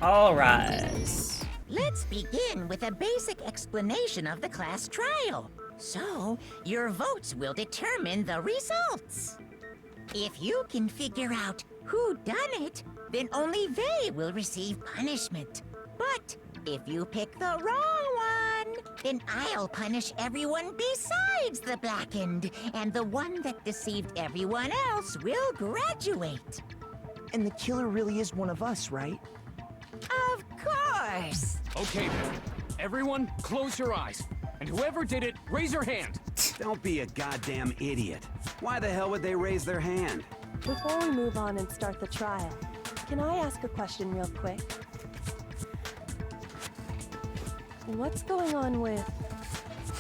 All rise. Let's begin with a basic explanation of the class trial. So, your votes will determine the results. If you can figure out who done it, then only they will receive punishment. But if you pick the wrong one, then I'll punish everyone besides the blackened, and the one that deceived everyone else will graduate. And the killer really is one of us, right? Of course! Okay then. Everyone, close your eyes. And whoever did it, raise your hand. Don't be a goddamn idiot. Why the hell would they raise their hand? Before we move on and start the trial, can I ask a question real quick? What's going on with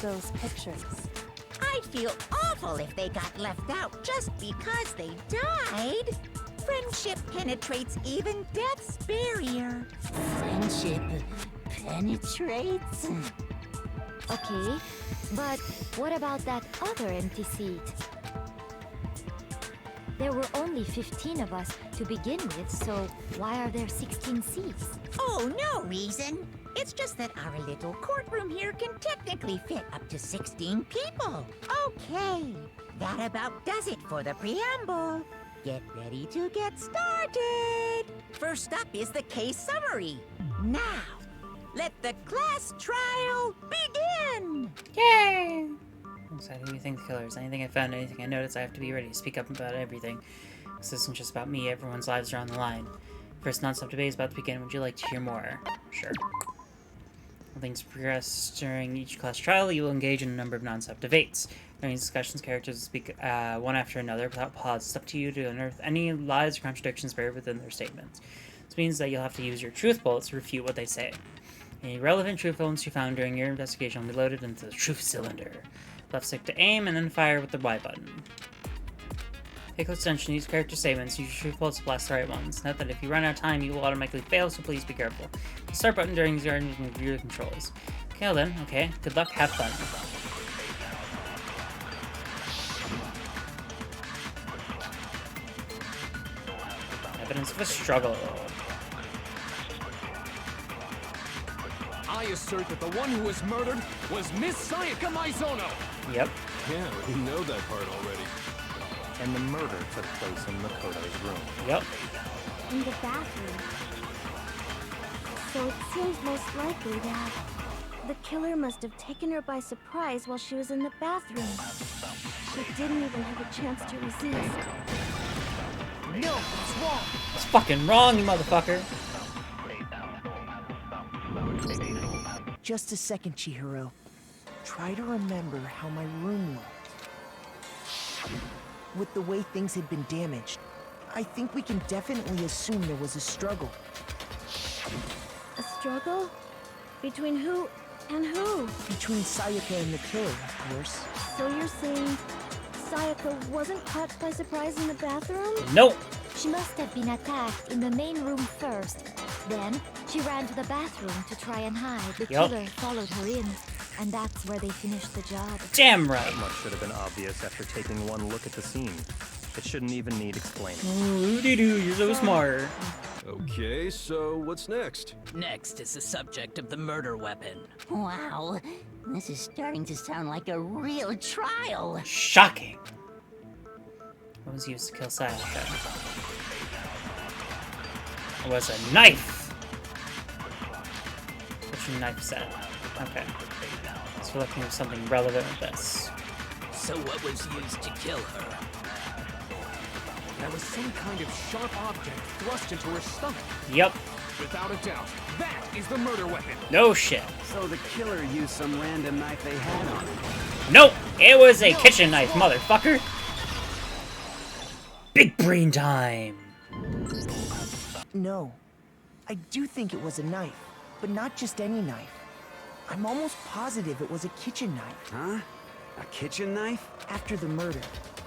those pictures? I'd feel awful if they got left out just because they died. Friendship penetrates even death's barrier. Friendship penetrates? Okay, but what about that other empty seat? There were only 15 of us to begin with, so why are there 16 seats? Oh, no reason. It's just that our little courtroom here can technically fit up to 16 people. Okay, that about does it for the preamble. Get ready to get started. First up is the case summary. Now, let the class trial begin. Yay! So who do you think the killer is? Anything I found, anything I noticed, I have to be ready to speak up about everything. This isn't just about me, everyone's lives are on the line. First non-stop debate is about to begin. Would you like to hear more? Sure. When things progress during each class trial, you will engage in a number of non-stop debates. During these discussions, characters will speak one after another without pause. It's up to you to unearth any lies or contradictions buried within their statements. This means that you'll have to use your truth bullets to refute what they say. Any relevant truth elements you found during your investigation will be loaded into the truth cylinder. Left stick to aim, and then fire with the Y button. Pay close attention to these character statements. Use your truth bullets to blast the right ones. Note that if you run out of time, you will automatically fail, so please be careful. The start button during these you can review the controls. Okay, well then. Okay. Good luck. Have fun. Evidence of a struggle. I assert that the one who was murdered was Miss Sayaka Maizono. Yep. Yeah, we know that part already. And the murder took place in Makoto's room. Yep. In the bathroom. So it seems most likely that The killer must have taken her by surprise while she was in the bathroom. She didn't even have a chance to resist. No, it's wrong. It's fucking wrong, you motherfucker. Just a second, Chihiro. Try to remember how my room looked. With the way things had been damaged, I think we can definitely assume there was a struggle. A struggle? Between who and who? Between Sayaka and the killer, of course. So you're saying Sayaka wasn't caught by surprise in the bathroom? Nope. she must have been attacked in the main room first. Then she ran to the bathroom to try and hide. The killer followed her in, and that's where they finished the job. Damn right. That much should have been obvious after taking one look at the scene. It shouldn't even need explaining. Ooh-dee-doo, you're so smart. Okay, so what's next? Next is the subject of the murder weapon. Wow, this is starting to sound like a real trial. Shocking. What was used to kill Sayaka? It was a knife. What's your knife set? Okay. So we're looking for something relevant with this. So what was used to kill her? There was some kind of sharp object thrust into her stomach. Yep. Without a doubt, that is the murder weapon. No shit. So the killer used some random knife they had on him. Nope. It was a kitchen knife, motherfucker. Big brain time. No. I do think it was a knife, but not just any knife. I'm almost positive it was a kitchen knife. Huh? A kitchen knife? After the murder,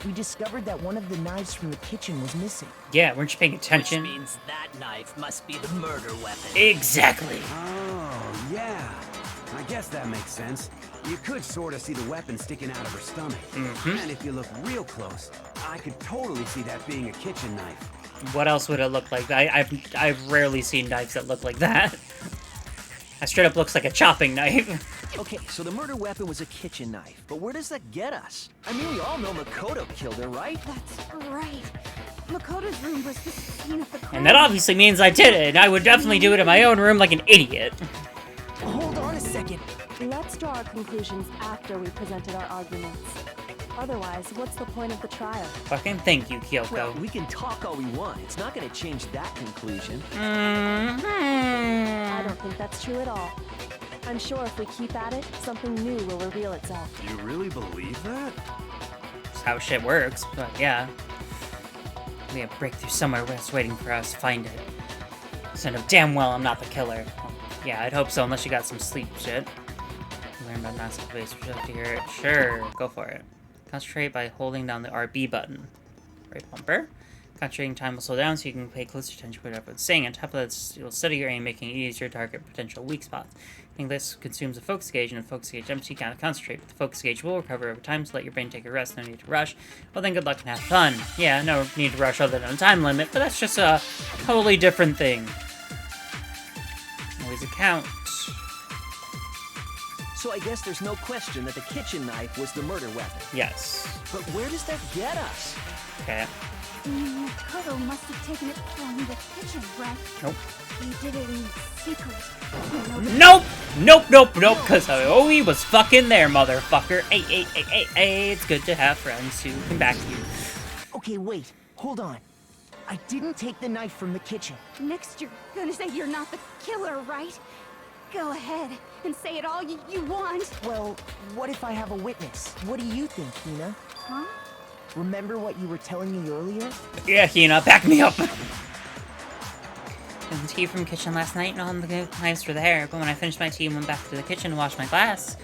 we discovered that one of the knives from the kitchen was missing. Yeah, weren't you paying attention? Which means that knife must be the murder weapon. Exactly. Oh, yeah. I guess that makes sense. You could sort of see the weapon sticking out of her stomach. And if you look real close, I could totally see that being a kitchen knife. What else would it look like? I've rarely seen knives that look like that. That straight up looks like a chopping knife. Okay, so the murder weapon was a kitchen knife, but where does that get us? I mean, we all know Makoto killed her, right? That's right. Makoto's room was the scene of the crime. And that obviously means I did it, and I would definitely do it in my own room like an idiot. Hold on a second. Let's draw our conclusions after we presented our arguments. Otherwise, what's the point of the trial? Fucking thank you, Kyoko. Well, we can talk all we want. It's not gonna change that conclusion. I don't think that's true at all. I'm sure if we keep at it, something new will reveal itself. You really believe that? That's how shit works, but yeah. We have breakthrough somewhere that's waiting for us to find it. So no, damn well I'm not the killer. Well, yeah, I'd hope so, unless you got some sleep shit. Learn about massive base, would you like to hear it? Sure, go for it. Concentrate by holding down the RB button. Right bumper. Concentrating time will slow down so you can pay closer attention to whatever it's saying. On top of that, it will study your aim, making it easier to target potential weak spots. I think this consumes a focus gauge, and a focus gauge empty, you can't concentrate. But the focus gauge will recover over time, so let your brain take a rest. No need to rush. Well then, good luck and have fun. Yeah, no need to rush other than a time limit, but that's just a totally different thing. Always a count. So I guess there's no question that the kitchen knife was the murder weapon. Yes. But where does that get us? Okay. Makoto must have taken it from the kitchen, right? Nope. You did it in secret. Nope! Nope, because Ahoy was fucking there, motherfucker. Hey, it's good to have friends who can back you. Okay, wait. Hold on. I didn't take the knife from the kitchen. Next, you're gonna say you're not the killer, right? Go ahead and say it all you want. Well, what if I have a witness? What do you think, Hina? Huh? Remember what you were telling me earlier? Yeah, Hina, back me up. I was tea from the kitchen last night and all the knives were there, but when I finished my tea and went back to the kitchen to wash my glass,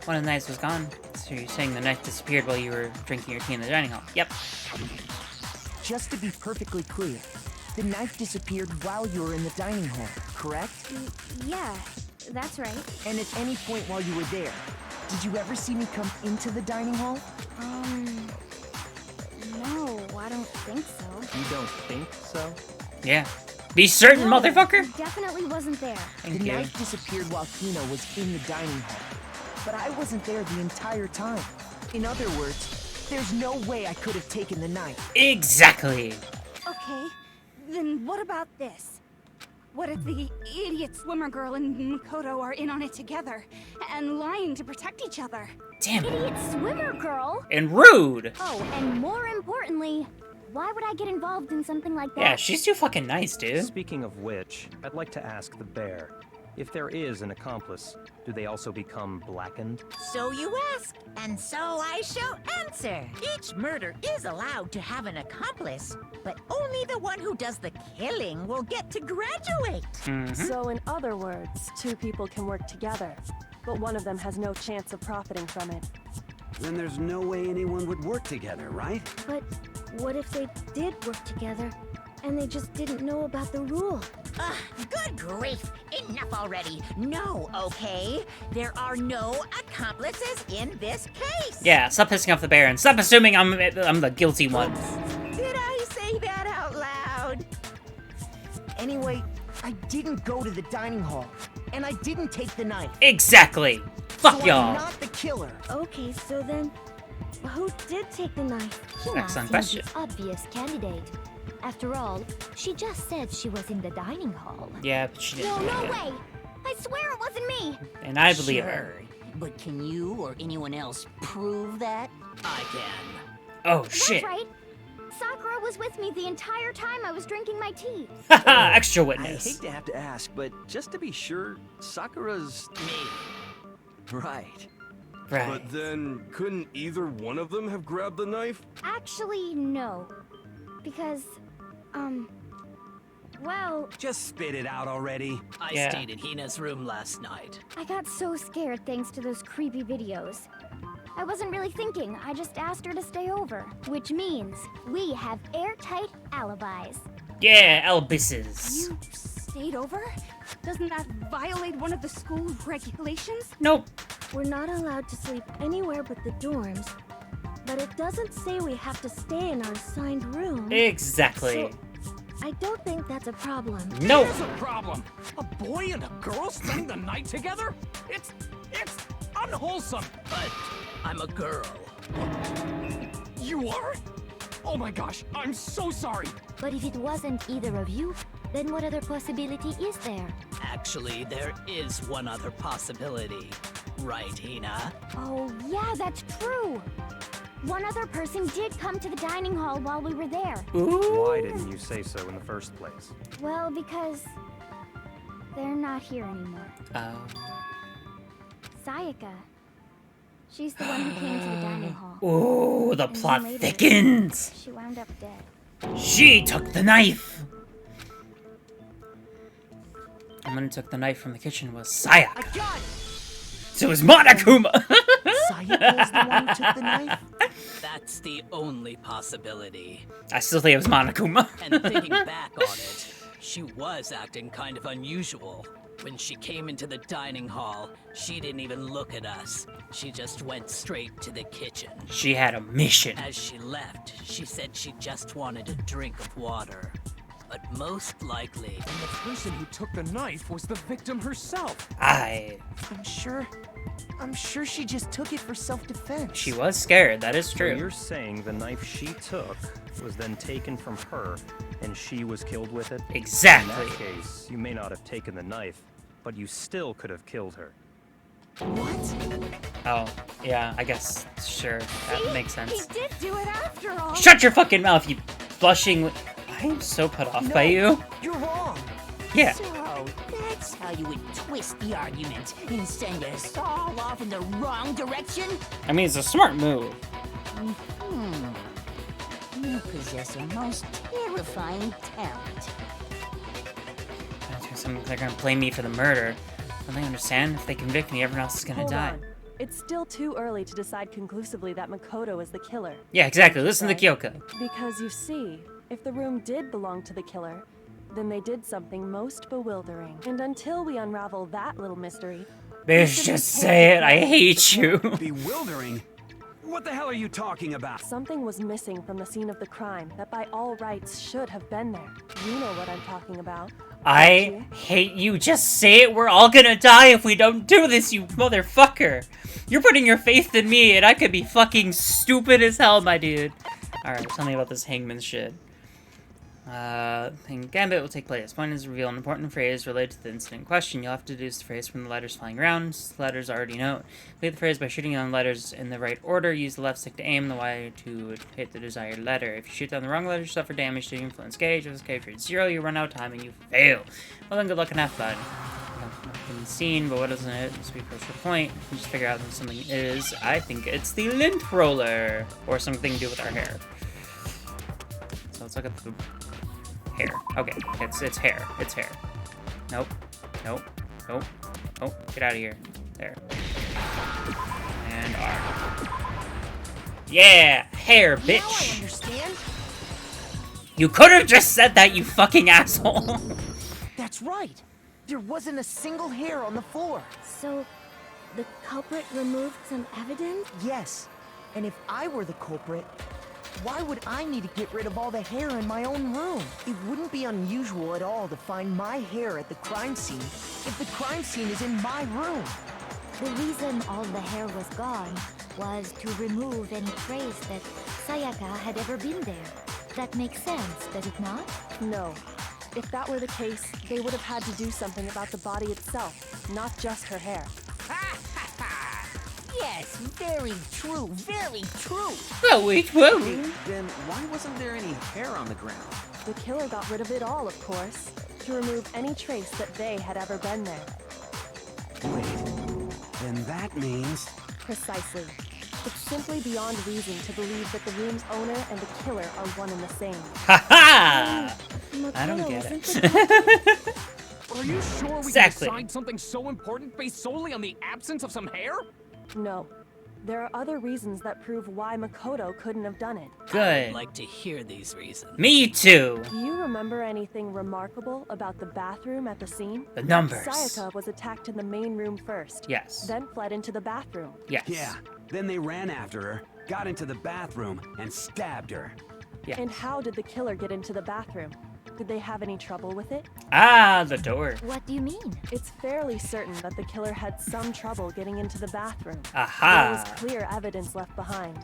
one of the knives was gone. So you're saying the knife disappeared while you were drinking your tea in the dining hall? Yep. Just to be perfectly clear, the knife disappeared while you were in the dining hall, correct? Yeah, that's right. And at any point while you were there, did you ever see me come into the dining hall? No, I don't think so. You don't think so? Yeah. Be certain, No, motherfucker! Definitely wasn't there. Thank The you. knife disappeared while Hina was in the dining hall. But I wasn't there the entire time. In other words, there's no way I could have taken the knife. Exactly. Okay, then what about this? What if the idiot swimmer girl and Makoto are in on it together and lying to protect each other? Damn it. Idiot swimmer girl? And rude! Oh, and more importantly, why would I get involved in something like that? Yeah, she's too fucking nice, dude. Speaking of which, I'd like to ask the bear, if there is an accomplice, do they also become blackened? So you ask, and so I shall answer. Each murder is allowed to have an accomplice, but only the one who does the killing will get to graduate. So in other words, two people can work together, but one of them has no chance of profiting from it. Then there's no way anyone would work together, right? But what if they did work together and they just didn't know about the rule? Ugh, good grief. Enough already. No, okay? There are no accomplices in this case. Yeah, stop pissing off the bear and stop assuming I'm the guilty one. Did I say that out loud? Anyway, I didn't go to the dining hall, and I didn't take the knife. Exactly. Fuck So y'all. I'm not the killer. Okay, so then, who did take the knife? Hina Excellent seems question. the obvious candidate. After all, she just said she was in the dining hall. Yeah, but she No, didn't no make it. way! I swear it wasn't me! And I believe her. Sure, but can you or anyone else prove that? I can. Oh, shit. That's right! Sakura was with me the entire time I was drinking my tea. Haha, extra I witness. hate to have to ask, but just to be sure, Sakura's... Me. Right. Right. But then, couldn't either one of them have grabbed the knife? Actually, no. Because, well, Just spit it out already. I Yeah. stayed in Hina's room last night. I got so scared thanks to those creepy videos. I wasn't really thinking, I just asked her to stay over. Which means we have airtight alibis. Yeah, Elbises. You stayed over? Doesn't that violate one of the school regulations? Nope. We're not allowed to sleep anywhere but the dorms. But it doesn't say we have to stay in our assigned room. Exactly. So, I don't think that's a problem. No. Here's a problem. A boy and a girl spending the night together? It's unwholesome. But I'm a girl. You are? Oh my gosh, I'm so sorry. But if it wasn't either of you, then what other possibility is there? Actually, there is one other possibility. Right, Hina? Oh, yeah, that's true. One other person did come to the dining hall while we were there. Why didn't you say so in the first place? Well, because they're not here anymore. Oh. Sayaka. She's the one who came to the dining hall. Ooh, the And plot later, thickens. She wound up dead. She took the knife. The one who took the knife from the kitchen was Sayaka. I got it! So it was Monokuma. Sayaka is the one who took the knife? That's the only possibility. I still think it was Monokuma. And thinking back on it, she was acting kind of unusual. When she came into the dining hall, she didn't even look at us. She just went straight to the kitchen. She had a mission. As she left, she said she just wanted a drink of water. But most likely, And the person who took the knife was the victim herself. I'm sure she just took it for self-defense. She was scared, that is So true. you're saying the knife she took was then taken from her, and she was killed with it? Exactly. In that case, you may not have taken the knife, but you still could have killed her. What? Oh, yeah, I guess, sure, that makes sense. He did do it after all. Shut your fucking mouth, you blushing. I am so put off by you. You're wrong. Yeah. So, that's how you would twist the argument and send us all off in the wrong direction? I mean, it's a smart move. You possess a most terrifying talent. They're gonna blame me for the murder. Don't they understand? If they convict me, everyone else is gonna Hold die. on. It's still too early to decide conclusively that Makoto is the killer. Yeah, exactly. Listen to Right? Kyoko. Because you see, if the room did belong to the killer, then they did something most bewildering. And until we unravel that little mystery, Bitch, just say it. I hate you. Bewildering? What the hell are you talking about? something was missing from the scene of the crime that by all rights should have been there. You know what I'm talking about. I hate you. Just say it. We're all gonna die if we don't do this, you motherfucker. You're putting your faith in me, and I could be fucking stupid as hell, my dude. Alright, tell me about this hangman shit. Gambit will take place. One is reveal an important phrase related to the incident in question. You'll have to deduce the phrase from the letters flying around. The letters already know. Complete the phrase by shooting on letters in the right order. Use the left stick to aim, the Y to hit the desired letter. If you shoot down the wrong letter, you suffer damage to your influence gauge. If this gauge reads 0, you run out of time and you fail. Well then, good luck and have fun. Nothing seen, but what isn't it? This will be first point. You just figure out what something is. I think it's the lint roller, or something to do with our hair. So let's look at the hair. Okay, it's hair. It's hair. Nope. Nope. Nope. Oh, get out of here. There. And R. Yeah, hair, bitch. Now I understand. You could have just said that, you fucking asshole. That's right. There wasn't a single hair on the floor. So, the culprit removed some evidence? Yes. And if I were the culprit, why would I need to get rid of all the hair in my own room? It wouldn't be unusual at all to find my hair at the crime scene if the crime scene is in my room. The reason all the hair was gone was to remove any trace that Sayaka had ever been there. That makes sense, does it not? No. If that were the case, they would have had to do something about the body itself, not just her hair. Yes, very true, very true. Oh, wait, whoa. Then why wasn't there any hair on the ground? The killer got rid of it all, of course, to remove any trace that they had ever been there. Wait, then that means... Precisely. It's simply beyond reason to believe that the room's owner and the killer are one and the same. Ha-ha! I don't get it. Are you sure we Exactly. can decide something so important based solely on the absence of some hair? No. There are other reasons that prove why Makoto couldn't have done it. Good. I'd like to hear these reasons. Me too. Do you remember anything remarkable about the bathroom at the scene? The numbers. Sayaka was attacked in the main room first. Yes. Then fled into the bathroom. Yes. Yeah, then they ran after her, got into the bathroom, and stabbed her. Yes. And how did the killer get into the bathroom? Did they have any trouble with it? Ah, the door. What do you mean? It's fairly certain that the killer had some trouble getting into the bathroom. Aha. There was clear evidence left behind.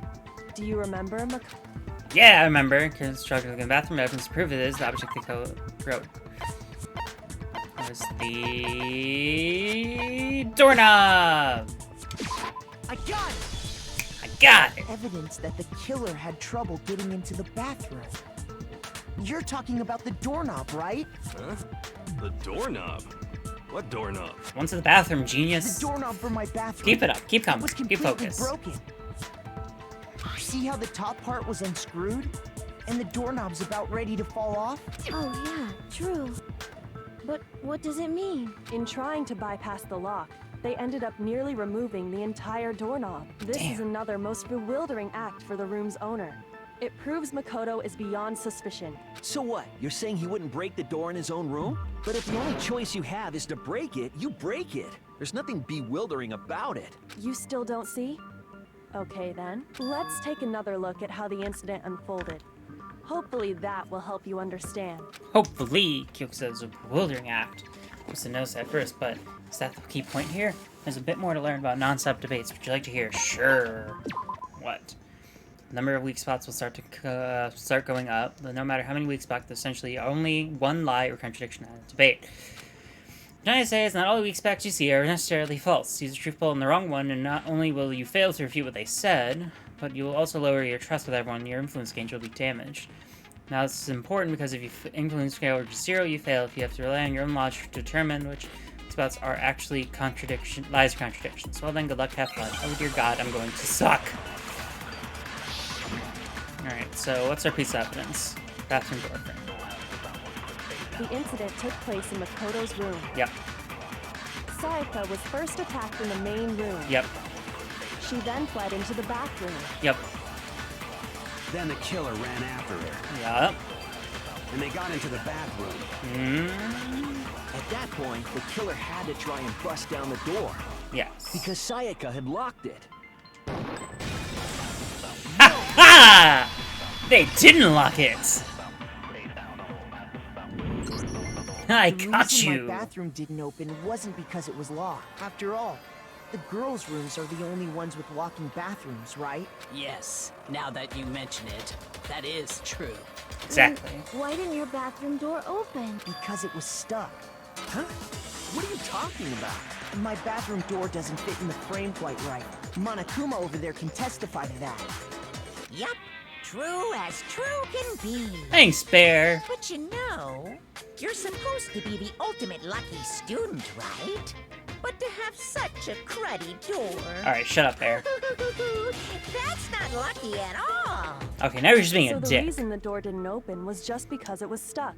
Do you remember, Yeah, I remember. Kieran's struggling in the bathroom. Evidence to prove it is the object they wrote. It was the doorknob. I got it! I got it. Evidence that the killer had trouble getting into the bathroom. You're talking about the doorknob, right? Huh? The doorknob? What doorknob? One to the bathroom, The genius. doorknob for my bathroom. Keep it up. Keep It coming. was Keep completely focus. broken. See how the top part was unscrewed? And the doorknob's about ready to fall off? Oh, yeah, true. But what does it mean? In trying to bypass the lock, they ended up nearly removing the entire doorknob. This is Damn. another most bewildering act for the room's owner. It proves Makoto is beyond suspicion. So what? You're saying he wouldn't break the door in his own room? But if the only choice you have is to break it, you break it. There's nothing bewildering about it. You still don't see? Okay then, let's take another look at how the incident unfolded. Hopefully that will help you understand. Hopefully, Kyoko says a bewildering act. I was to notice at first, but is that the key point here? There's a bit more to learn about non-stop debates. Would you like to hear? Sure. What? The number of weak spots will start going up, but no matter how many weak spots, there's essentially only one lie or contradiction in a debate. What I say is not all weak spots you see are necessarily false. Use a truthful and the wrong one, and not only will you fail to refute what they said, but you will also lower your trust with everyone, and your influence gains will be damaged. Now, this is important because if your influence scale reaches 0, you fail. If you have to rely on your own logic to determine which spots are actually lies or contradictions. Well then, good luck, have fun. Oh dear God, I'm going to suck. Alright, so what's our piece of evidence? Bathroom door frame. The incident took place in Makoto's room. Yep. Sayaka was first attacked in the main room. Yep. She then fled into the bathroom. Yep. Then the killer ran after her, Yep. and they got into the bathroom. At that point, the killer had to try and bust down the door. Yes. Because Sayaka had locked it. Ha! They didn't lock it! I The got reason you! my bathroom didn't open wasn't because it was locked. After all, the girls' rooms are the only ones with locking bathrooms, right? Yes, now that you mention it, that is true. Exactly. Why didn't your bathroom door open? Because it was stuck. Huh? What are you talking about? My bathroom door doesn't fit in the frame quite right. Monokuma over there can testify to that. Yup, true as true can be. Thanks, Bear. But you know, you're supposed to be the ultimate lucky student, right? But to have such a cruddy door... Alright, shut up, Bear. That's not lucky at all. Okay, now you're just being So a the dick. reason the door didn't open was just because it was stuck.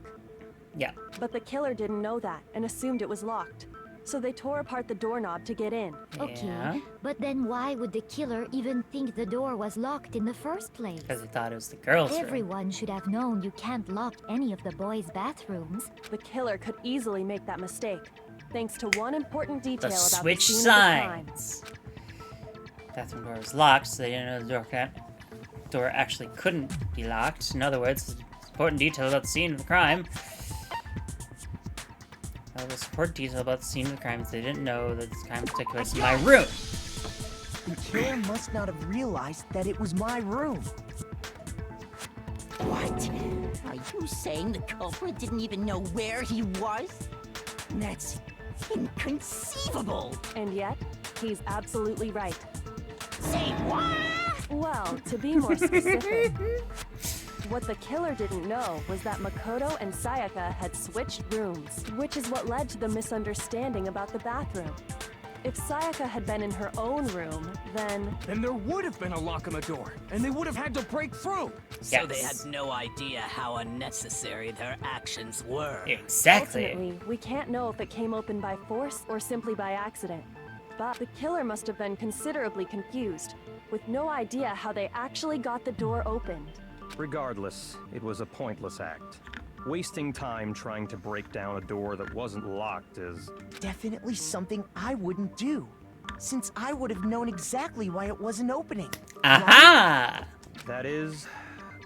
Yeah. But the killer didn't know that and assumed it was locked. So they tore apart the doorknob to get in. Okay, Yeah. but then why would the killer even think the door was locked in the first place? Because he thought it was the girl's room. Everyone should have known you can't lock any of the boys' bathrooms. The killer could easily make that mistake, thanks to one important detail The about switch the scene of the crime. signs. Bathroom door was locked, so they didn't know the door actually couldn't be locked. In other words, it's an important detail about the scene of the crime. The important detail about the scene of the crime is they didn't know that this crime took place in my room. The killer must not have realized that it was my room. What? Are you saying the culprit didn't even know where he was? That's inconceivable. And yet, he's absolutely right. Say what? Well, to be more specific, what the killer didn't know was that Makoto and Sayaka had switched rooms, which is what led to the misunderstanding about the bathroom. If Sayaka had been in her own room, then there would have been a lock on the door, and they would have had to break through. So they had no idea how unnecessary their actions were. Exactly. ultimately, we can't know if it came open by force or simply by accident. But the killer must have been considerably confused, with no idea how they actually got the door opened. Regardless, it was a pointless act. Wasting time trying to break down a door that wasn't locked is... Definitely something I wouldn't do, since I would have known exactly why it wasn't opening. Aha! That is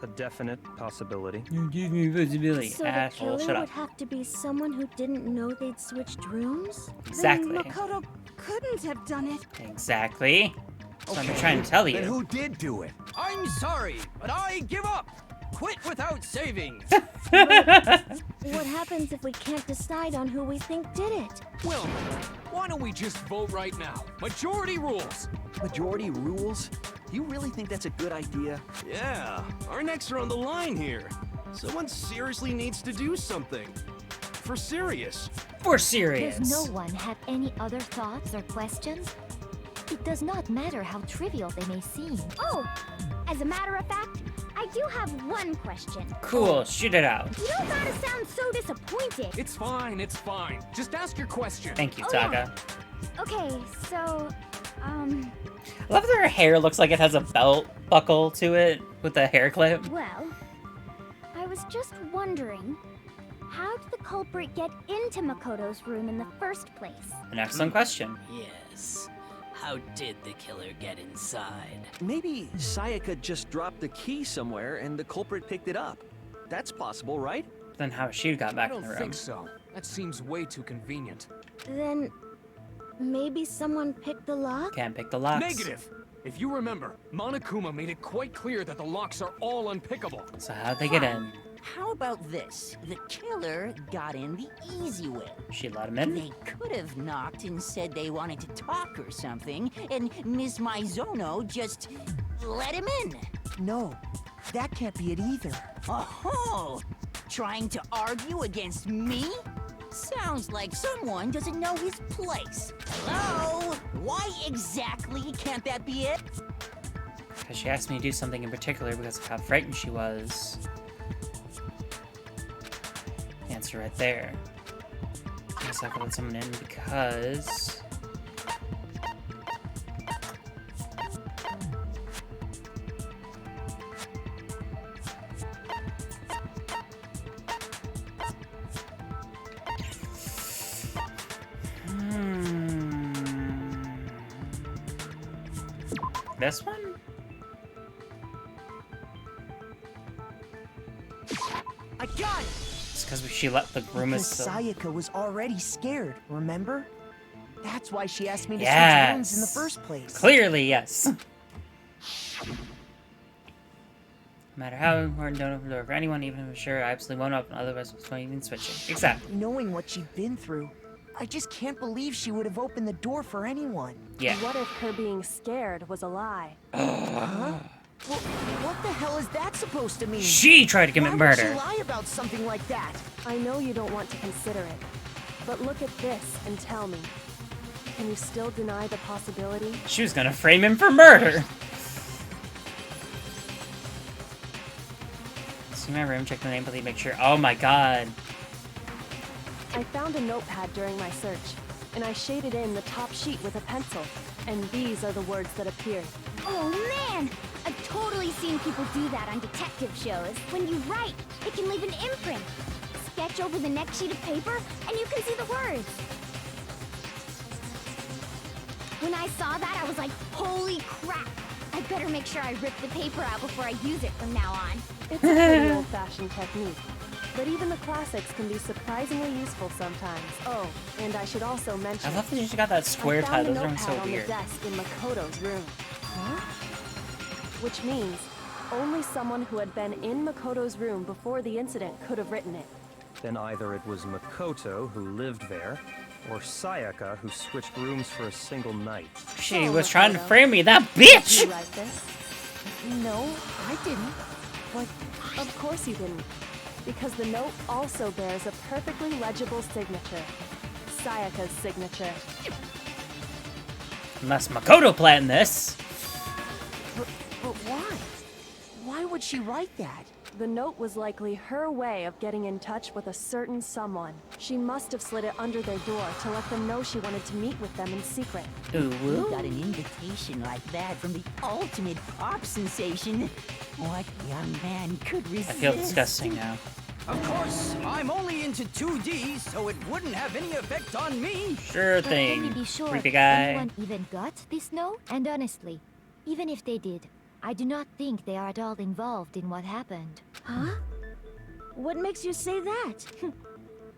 A definite possibility. Give me visibility. So the Asshole, killer shut would up. have to be someone who didn't know they'd switched rooms? Exactly. Then Makoto couldn't have done it. Exactly. That's what I'm trying to tell Then you. who did do it? I'm sorry, but I give up. Quit without saving. What happens if we can't decide on who we think did it? Well, why don't we just vote right now? Majority rules. Majority rules? You really think that's a good idea? Yeah, our necks are on the line here. Someone seriously needs to do something. For serious. For serious. Does no one have any other thoughts or questions? It does not matter how trivial they may seem. Oh, as a matter of fact, I do have one question. Cool, shoot it out. You don't gotta sound so disappointed. It's fine, it's fine. Just ask your question. Thank you, Oh, Taka. Okay, so, I love that her hair looks like it has a belt buckle to it with the hair clip. well, I was just wondering, how did the culprit get into Makoto's room in the first place? An excellent question. Yes. How did the killer get inside? Maybe Sayaka just dropped the key somewhere and the culprit picked it up. That's possible, right? Then how she got back I in don't the room. think so. That seems way too convenient. Then maybe someone picked the lock? Can't pick the locks. Negative. If you remember, Monokuma made it quite clear that the locks are all unpickable. So how'd they get in? How about this? The killer got in the easy way. She let him in? They could have knocked and said they wanted to talk or something, and Miss Maizono just let him in. No, that can't be it either. Oh, trying to argue against me? Sounds like someone doesn't know his place. Hello? Why exactly can't that be it? Because she asked me to do something in particular because of how frightened she was. Answer right there. I guess I could let someone in because... This one? I got it! It's because she let the room Because is so... Sayaka was already scared, remember? That's why she asked me to switch Yes. rooms in the first place. Clearly, yes. No matter how important, don't open the door for anyone, even if I'm sure I absolutely won't open, otherwise it's not even switching. Exactly. Knowing what she'd been through, I just can't believe she would have opened the door for anyone. Yeah. What if her being scared was a lie? Huh? Well, what the hell is that supposed to mean? She tried to commit Why murder. would she lie about something like that? I know you don't want to consider it, but look at this and tell me. Can you still deny the possibility? She was gonna frame him for murder. See my room, check the name, please make sure. Oh my god. I found a notepad during my search, and I shaded in the top sheet with a pencil, and these are the words that appeared. Oh man! I've totally seen people do that on detective shows. When you write, it can leave an imprint. Sketch over the next sheet of paper, and you can see the words. When I saw that, I was like, holy crap! I better make sure I rip the paper out before I use it from now on. It's a pretty old-fashioned technique, but even the classics can be surprisingly useful sometimes. Oh, and I should also mention... I love that she got that square I found tie. a Those are notepad so on weird. the desk in Makoto's room. Huh? Which means only someone who had been in Makoto's room before the incident could have written it. Then either it was Makoto who lived there, or Sayaka who switched rooms for a single night. She So, was trying to Makoto, frame me, that Did bitch! you write this? No, I didn't. But of course you didn't. Because the note also bears a perfectly legible signature. Sayaka's signature. Unless Makoto planned this. But why? Why would she write that? The note was likely her way of getting in touch with a certain someone. She must have slid it under their door to let them know she wanted to meet with them in secret. Ooh, You got an invitation like that from the ultimate pop sensation. What young man could I resist? feel disgusting now. Of course, I'm only into 2D, so it wouldn't have any effect on me. Sure But can we thing, be sure creepy if guy. anyone even got this note? And honestly, even if they did, I do not think they are at all involved in what happened. Huh? What makes you say that?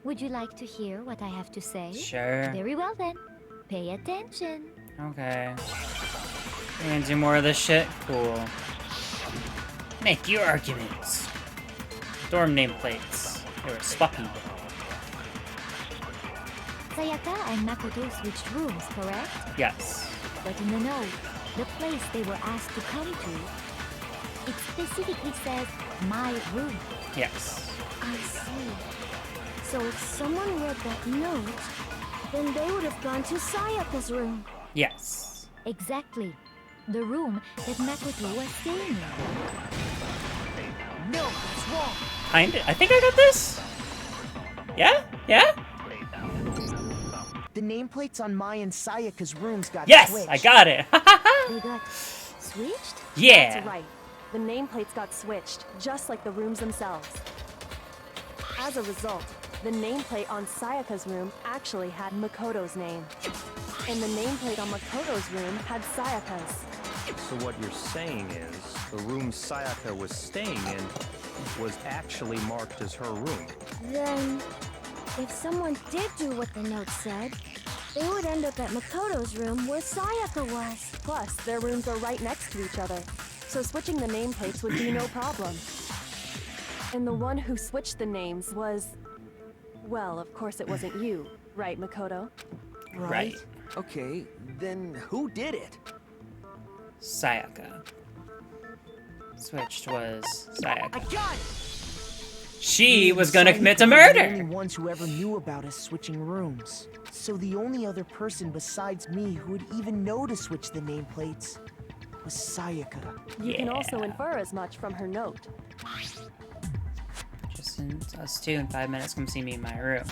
Would you like to hear what I have to say? Sure. Very well then. Pay attention. Okay. You gonna do more of this shit? Cool. Make your arguments. Dorm nameplates. They were swapping. Sayaka and Makoto switched rooms, correct? Yes. But in the note, the place they were asked to come to, it specifically says my room. Yes. I see. So if someone read that note, then they would have gone to Sayaka's room. Yes. Exactly. The room that Makoto was staying in. No, it's wrong. Kinda. I think I got this. Yeah? Yeah? The nameplates on Mai and Sayaka's rooms got Yes! switched. I got it! They got switched? Yeah! That's right. The nameplates got switched, just like the rooms themselves. As a result, the nameplate on Sayaka's room actually had Makoto's name. And the nameplate on Makoto's room had Sayaka's. So what you're saying is, the room Sayaka was staying in was actually marked as her room. Then, if someone did do what the note said, they would end up at Makoto's room where Sayaka was. Plus, their rooms are right next to each other, so switching the nameplates would be no problem. And the one who switched the names was... Well, of course it wasn't you, right, Makoto? Right. Okay, then who did it? Sayaka. Switched was Sayaka. I got it! She was gonna Sayaka commit a were the murder! only ones who ever knew about us switching rooms. So the only other person besides me who would even know to switch the nameplates was Sayaka. You can also infer as much from her note. Just in us two in 5 minutes, come see me in my room.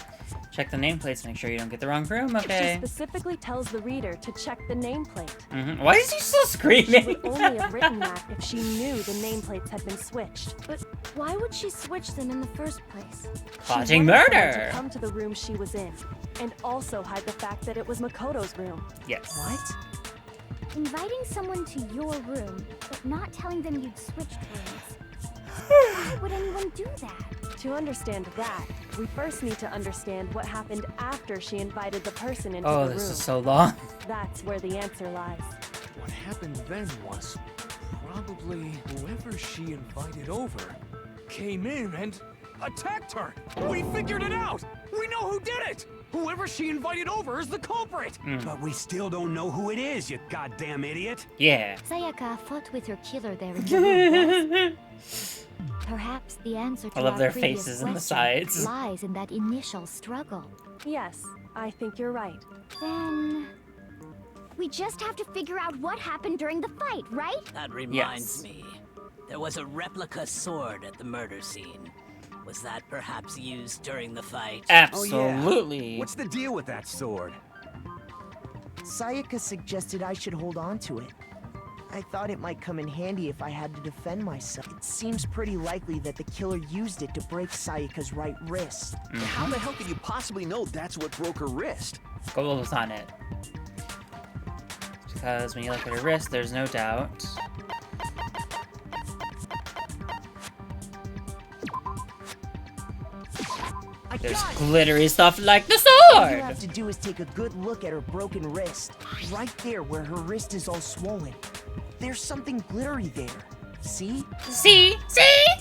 Check the nameplates, make sure you don't get the wrong room, She okay? specifically tells the reader to check the nameplate. Why is he still screaming? She would only have written that if she knew the nameplates had been switched. But why would she switch them in the first place? Plotting She wanted someone murder! to come to the room she was in, and also hide the fact that it was Makoto's room. Yes. What? Inviting someone to your room, but not telling them you'd switched rooms. Why would anyone do that? To understand that, we first need to understand what happened after she invited the person into Oh, the this room. is so long. That's where the answer lies. What happened then was probably whoever she invited over came in and attacked her. We figured it out. We know who did it. Whoever she invited over is the culprit. But we still don't know who it is, you goddamn idiot. Yeah. Sayaka fought with her killer there in the room. Yes. Perhaps the answer to I love our their previous faces and the question sides. lies in that initial struggle. Yes, I think you're right. Then... we just have to figure out what happened during the fight, right? That reminds me. There was a replica sword at the murder scene. Was that perhaps used during the fight? Absolutely. What's the deal with that sword? Sayaka suggested I should hold on to it. I thought it might come in handy if I had to defend myself. It seems pretty likely that the killer used it to break Sayaka's right wrist. How the hell could you possibly know that's what broke her wrist? Gold was on it. Because when you look at her wrist, there's no doubt. There's glittery stuff like the All you sword! have to do is take a good look at her broken wrist. Right there where her wrist is all swollen. There's something glittery there. See? See?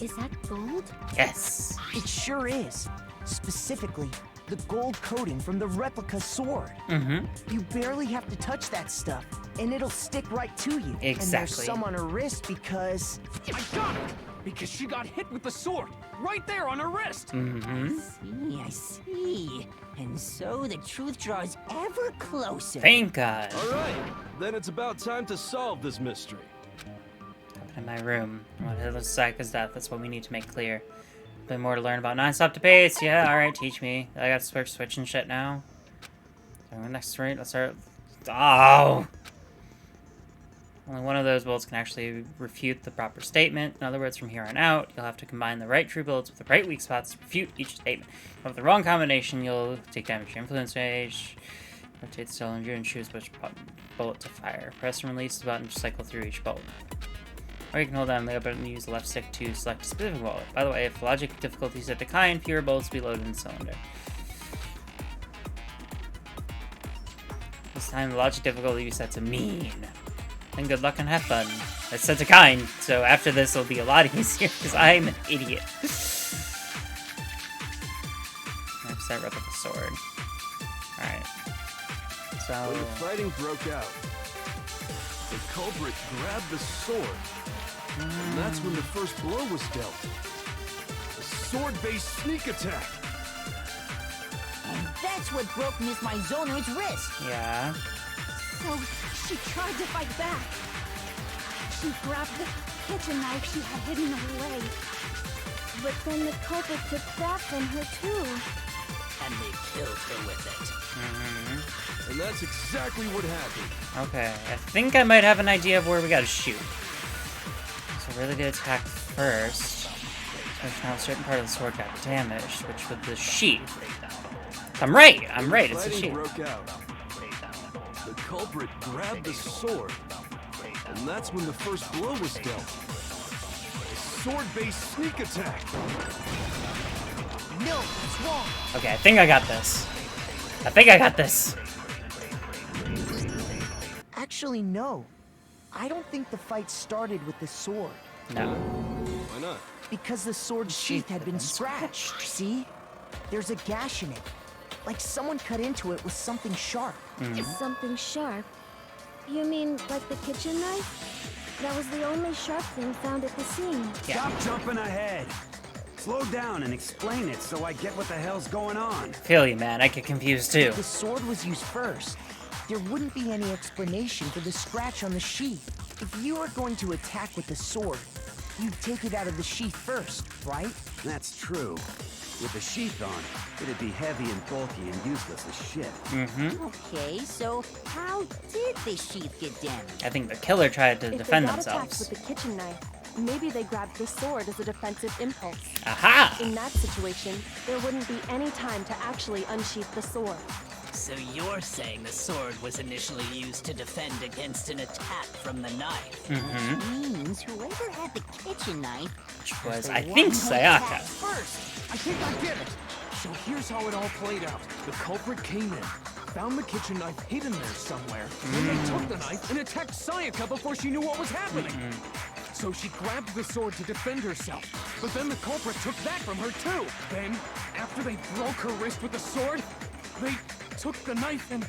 Is that gold? Yes. It sure is. Specifically, the gold coating from the replica sword. You barely have to touch that stuff, and it'll stick right to you. And there's Exactly. some on her wrist because... I got it. Because she got hit with the sword right there on her wrist. I see. And so the truth draws ever closer. Thank God. All right, then it's about time to solve this mystery. In my room. What is Sayaka's death? That's what we need to make clear. A bit more to learn about non-stop debates. Yeah, alright, teach me. I got to switch and shit now. Next right, let's start. Oh! Only one of those bullets can actually refute the proper statement. In other words, from here on out, you'll have to combine the right true bullets with the right weak spots to refute each statement. With the wrong combination, you'll take damage to your influence range. Rotate the cylinder and choose which bullet to fire. Press and release the button to cycle through each bolt. Or you can hold down the button and use the left stick to select a specific bullet. By the way, if logic difficulty is set to kind, fewer bullets will be loaded in the cylinder. This time the logic difficulty is set to mean. And good luck and have fun. It's set to kind, so after this it'll be a lot easier, because I'm an idiot. I have to start with a sword. Alright. So... When the fighting broke out, the culprit grabbed the sword. And that's when the first blow was dealt. A sword-based sneak attack. And that's what broke Miss Maizono's wrist. Yeah. So she tried to fight back. She grabbed the kitchen knife she had hidden away. But then the culprit took that from her too. And they killed her with it. Mm-hmm. And that's exactly what happened. Okay, I think I might have an idea of where we gotta shoot. So really good attack first. So now a certain part of the sword got damaged, which with the sheath. I'm right, it's a sheath. Broke out. The culprit grabbed the sword. And that's when the first blow was dealt. A sword-based sneak attack. No, it's wrong. Okay, I think I got this. Actually, no. I don't think the fight started with the sword. No. Why not? Because the sword's sheath had been scratched, see? There's a gash in it. Like someone cut into it with something sharp. Something sharp? You mean like the kitchen knife? That was the only sharp thing found at the scene. Stop jumping ahead. Slow down and explain it so I get what the hell's going on. Feel you, man. I get confused too. The sword was used first. There wouldn't be any explanation for the scratch on the sheath. If you were going to attack with the sword, you'd take it out of the sheath first, right? That's true. With the sheath on, it'd be heavy and bulky and useless as shit. Mm-hmm. Okay, so how did the sheath get damaged? I think the killer tried to If defend they got attacked themselves. with the kitchen knife, maybe they grabbed the sword as a defensive impulse. Aha! In that situation, there wouldn't be any time to actually unsheath the sword. So you're saying the sword was initially used to defend against an attack from the knife? Mm-hmm. Means whoever had the kitchen knife Which was, the I one think, who attacked Sayaka. first. I think I get it. So here's how it all played out. The culprit came in, found the kitchen knife hidden there somewhere. Then they took the knife and attacked Sayaka before she knew what was happening. So she grabbed the sword to defend herself. But then the culprit took that from her too. Then, after they broke her wrist with the sword, they took the knife and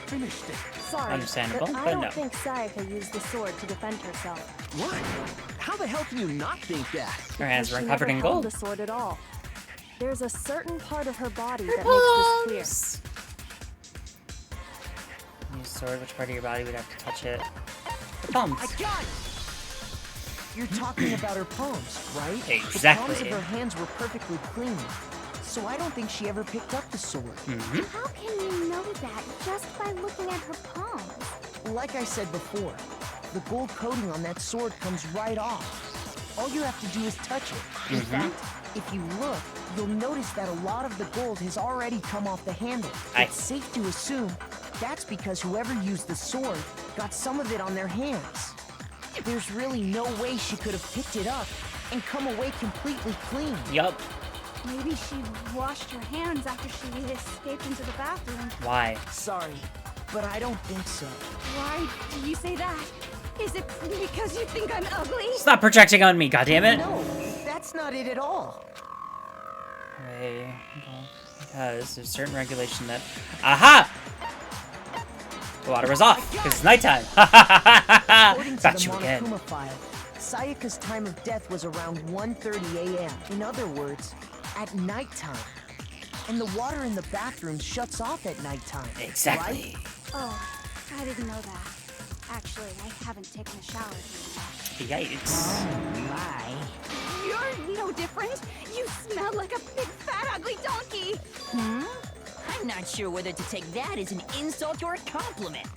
finished it. Sorry, Understandable, but I but don't no. think Sayaka used the sword to defend herself. What? How the hell can you not think that? Her hands Because were she covered never in held gold. the sword at all. There's a certain part of her body that makes this Use sword, which part of your body would have to touch it? The palms. I got it! You're talking about her palms, right? Exactly. The palms of her hands were perfectly clean. So I don't think she ever picked up the sword. Mm-hmm. How can you know that just by looking at her palms? Like I said before, the gold coating on that sword comes right off. All you have to do is touch it. In fact, if you look, you'll notice that a lot of the gold has already come off the handle. It's safe to assume that's because whoever used the sword got some of it on their hands. There's really no way she could have picked it up and come away completely clean. Yup. Maybe she washed her hands after she escaped into the bathroom. Why? Sorry, but I don't think so. Why do you say that? Is it because you think I'm ugly? Stop projecting on me, goddammit! No, that's not it at all. Okay, well, because there's certain regulation that... Aha! The water was off, because it's nighttime. According to Got the you again. Monokuma file, Sayaka's time of death was around 1:30 a.m. In other words, at nighttime. And the water in the bathroom shuts off at nighttime. Exactly. Right? Oh, I didn't know that. Actually, I haven't taken a shower in a while. Yikes. My. You're no different. You smell like a big fat ugly donkey. I'm not sure whether to take that as an insult or a compliment.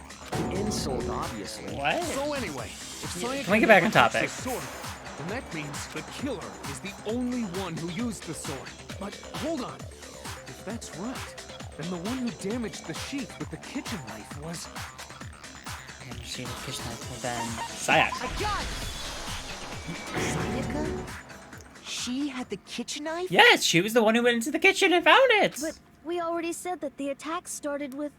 Insult, obviously. What? So anyway, if Sayaka Can we get back on never touched topic? the sword, then that means the killer is the only one who used the sword. But hold on. If that's right, then the one who damaged the sheath with the kitchen knife was... And she the kitchen knife will then... Sayak. I got it! Sayaka? She had the kitchen knife? Yes, she was the one who went into the kitchen and found it. But we already said that the attack started with...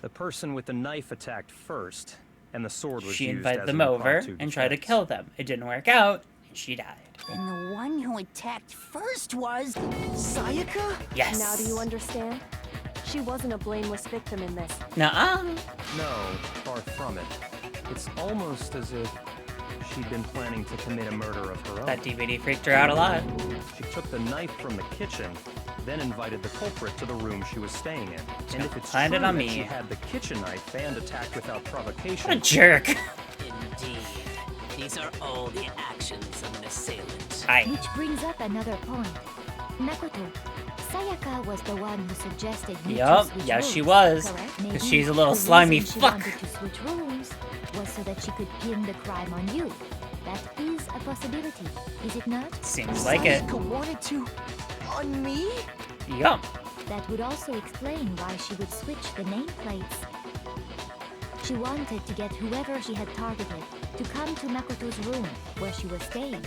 The person with the knife attacked first, and the sword was She used invited as them an over impromptu and tried to defense. kill them. It didn't work out, and she died. And the one who attacked first was... Sayaka? Yes. Now do you understand? She wasn't a blameless victim in this. Nuh-uh. No, far from it. It's almost as if she'd been planning to commit a murder of her own. That DVD freaked her out a lot. She took the knife from the kitchen, then invited the culprit to the room she was staying in. And if it's true Find it on that me. she had the kitchen knife and attacked without provocation... What a jerk. Indeed. These are all the actions of an assailant. Which brings up another point. Makoto, Sayaka was the one who suggested you Yup, to switch yeah, rooms, she was. correct? Because Maybe she's a little the slimy reason she fuck. wanted to switch rooms was so that she could pin the crime on you. That is a possibility, is it not? Seems like it. Sayaka wanted to... on me? Yup. That would also explain why she would switch the nameplates. She wanted to get whoever she had targeted to come to Makoto's room where she was staying.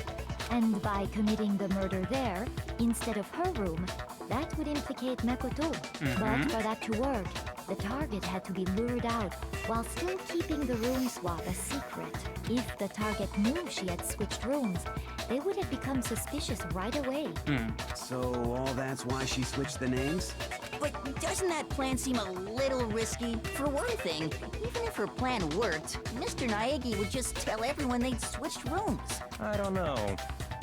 And by committing the murder there, instead of her room, that would implicate Makoto. But for that to work, the target had to be lured out while still keeping the room swap a secret. If the target knew she had switched rooms, they would have become suspicious right away. So all that's why she switched the names? But doesn't that plan seem a little risky? For one thing, even if her plan worked, Mr. Naegi would just tell everyone they'd switched rooms. I don't know.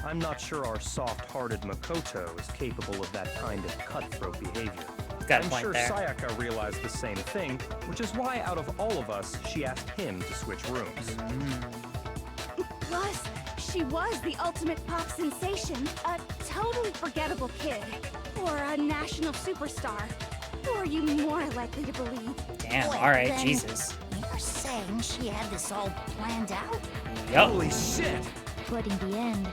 I'm not sure our soft-hearted Makoto is capable of that kind of cutthroat behavior. Got a I'm point sure there. Sayaka realized the same thing, which is why out of all of us, she asked him to switch rooms. Plus, she was the ultimate pop sensation. A totally forgettable kid. Or a national superstar. Who are you more likely to believe? Damn, Wait, alright, then Jesus. You're saying she had this all planned out? Yup. Holy shit! But in the end,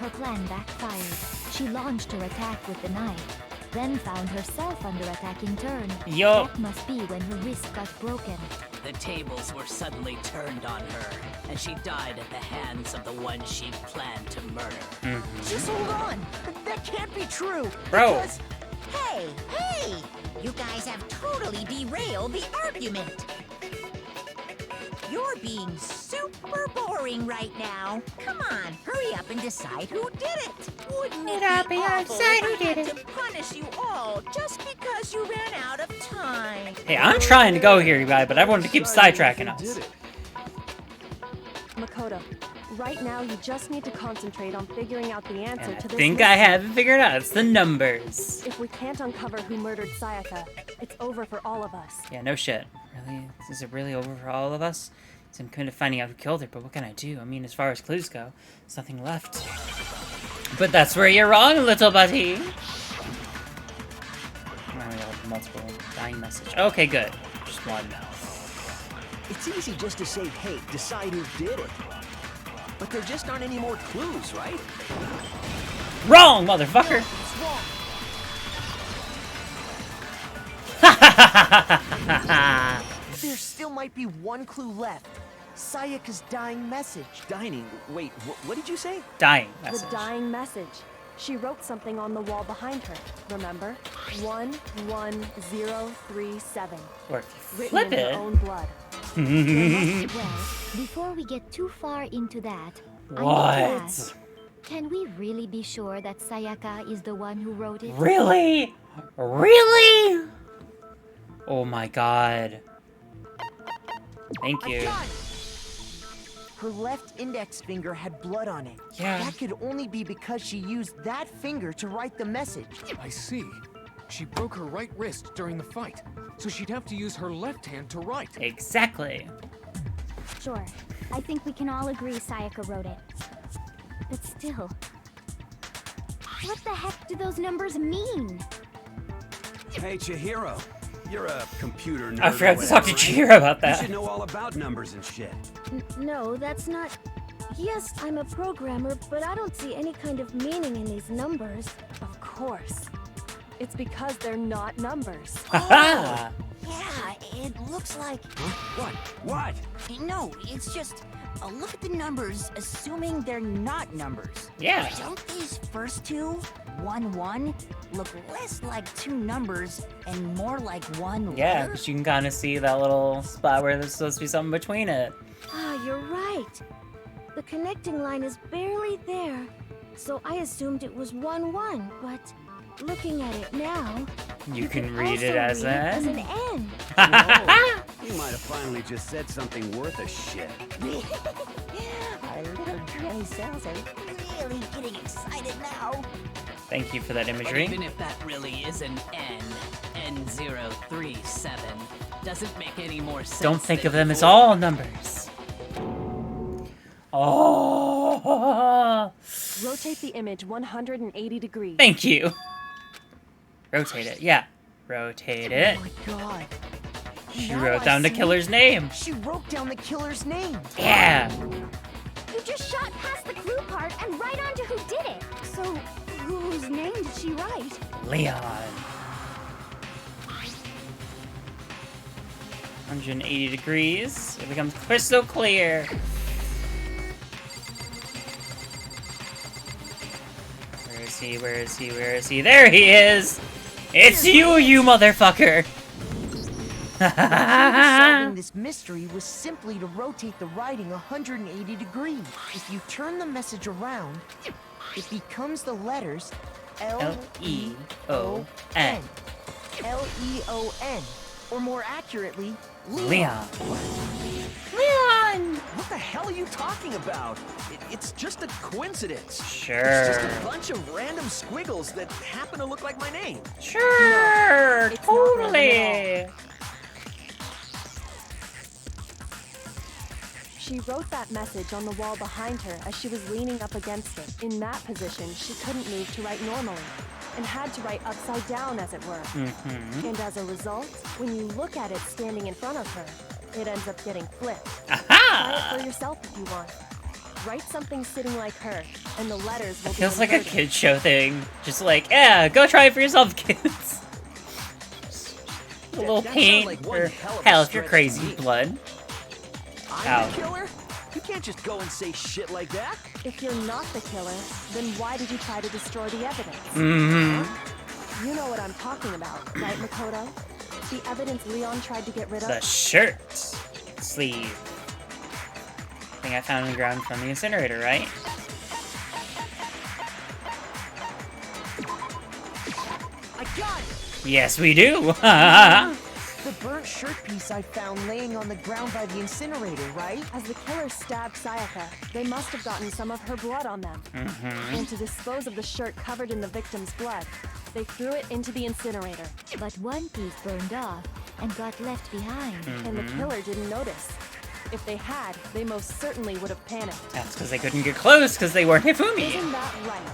her plan backfired. She launched her attack with the knife, then found herself under attack in turn. Yup. That must be when her wrist got broken. The tables were suddenly turned on her, and she died at the hands of the one she planned to murder. Just hold on. That can't be true. Bro. Because... Hey! You guys have totally derailed the argument. You're being super boring right now. Come on, hurry up and decide who did it. Wouldn't it be awful if I had to punish you all just because you ran out of time? Hey, I'm trying to go here, you guys, but everyone keeps sidetracking us. Makoto, right now you just need to concentrate on figuring out the answer And I to this think I mystery. have it figured out. It's the numbers. If we can't uncover who murdered Sayaka, it's over for all of us. Yeah, no shit. Really? Is it really over for all of us? So I'm kind of finding out who killed her, but what can I do? I mean, as far as clues go, there's nothing left. But that's where you're wrong, little buddy. Now we have multiple dying message. Okay, good. Just one now. It's easy just to say, hey, decide who did it. But there just aren't any more clues, right? Wrong, motherfucker! It's wrong. There still might be one clue left. Sayaka's dying message. Dining. Wait, what did you say? Dying message. The dying message. She wrote something on the wall behind her, remember? 11037. Or if you Written flip in her it. own blood. Well, before we get too far into that, I need to What? ask, can we really be sure that Sayaka is the one who wrote it? Really? Really? Oh my god. Thank I you. got it. Her left index finger had blood on it. Yeah. That could only be because she used that finger to write the message. I see. She broke her right wrist during the fight, so she'd have to use her left hand to write. Exactly. Sure. I think we can all agree Sayaka wrote it. But still. What the heck do those numbers mean? Hey, Chihiro. You're a computer nerd. I forgot or to talk to whatever, Chihiro right? about You that. should know all about numbers and shit. No, that's not... Yes, I'm a programmer, but I don't see any kind of meaning in these numbers. Of course. It's because they're not numbers. Haha! Yeah, it looks like... What? What? No, it's just... look at the numbers, assuming they're not numbers. Yeah. Don't these first two, 1, 1, look less like two numbers and more like one Yeah, letter? because you can kind of see that little spot where there's supposed to be something between it. Ah, you're right. The connecting line is barely there, so I assumed it was 1, 1, but looking at it now, You can also read it as read it as an... an N. Oh, you might have finally just said something worth a shit. Our little granny cells are really getting excited now. Thank you for that But imagery. even if that really is an N037, doesn't make any more sense. Don't think than of them as four. all numbers. Oh, Rotate the image 180 degrees. thank you. Rotate it, yeah. Rotate it. Oh my god. She Now wrote I down the see. killer's name. She wrote down the killer's name. Yeah. You just shot past the clue part and right onto who did it. So, whose name did she write? Leon. 180 degrees. It becomes crystal clear. Where is he? Where is he? Where is he? There he is! It's you, you motherfucker! Solving this mystery was simply to rotate the writing 180 degrees. If you turn the message around, it becomes the letters L-E-O-N. L-E-O-N. L-E-O-N. Or more accurately, Leon. Leon! What the hell are you talking about? It's just a coincidence. Sure. It's just a bunch of random squiggles that happen to look like my name. Sure, it's not random totally. She wrote that message on the wall behind her as she was leaning up against it. In that position, she couldn't move to write normally, and had to write upside down, as it were. Mm-hmm. And as a result, when you look at it standing in front of her, it ends up getting flipped. Try it Aha! for yourself if you want. Write something sitting like her, and the letters will It be feels like a inverted. kid show thing. Just like, yeah, go try it for yourself, kids. A little That paint, sounds like one or hell of a hell, if you're stretch to crazy, me. blood. I'm Ow. the killer? You can't just go and say shit like that. If you're not the killer, then why did you try to destroy the evidence? Mm-hmm. You know what I'm talking about, right, Makoto? The evidence Leon tried to get rid of? The shirt sleeve. Thing I found on the ground from the incinerator, right? I got it! Yes, we do. The burnt shirt piece I found laying on the ground by the incinerator, right? As the killer stabbed Sayaka, they must have gotten some of her blood on them. Mm-hmm. And to dispose of the shirt covered in the victim's blood, they threw it into the incinerator. But one piece burned off and got left behind. And the killer didn't notice. If they had, they most certainly would have panicked. That's because they couldn't get close because they weren't Hifumi. Isn't that right,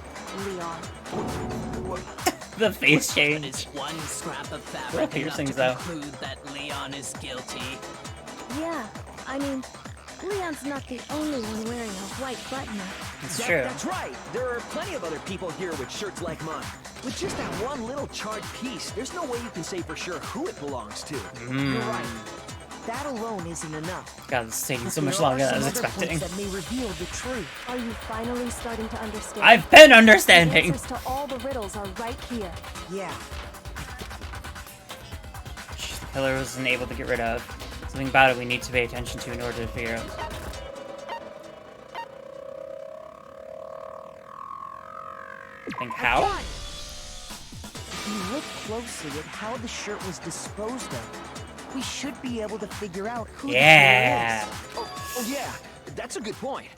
Leon? The face But change. is one scrap of Well, fabric enough to piercings, though. conclude that Leon is guilty? Yeah, I mean, Leon's not the only one wearing a white button-up. It's true. That's right. There are plenty of other people here with shirts like mine. With just that one little charred piece, there's no way you can say for sure who it belongs to. You're right. That alone isn't enough. God, this is taking But so much there are longer than I was some other expecting. points that may reveal the truth. Are you finally starting to understand? I've been The understanding. answers to all the riddles are right here. Yeah. The killer wasn't able to get rid of. Something about it we need to pay attention to in order to figure out. Think how? If you look closely at how the shirt was disposed of, we should be able to figure out who Yeah. the killer Oh yeah, that's a good point.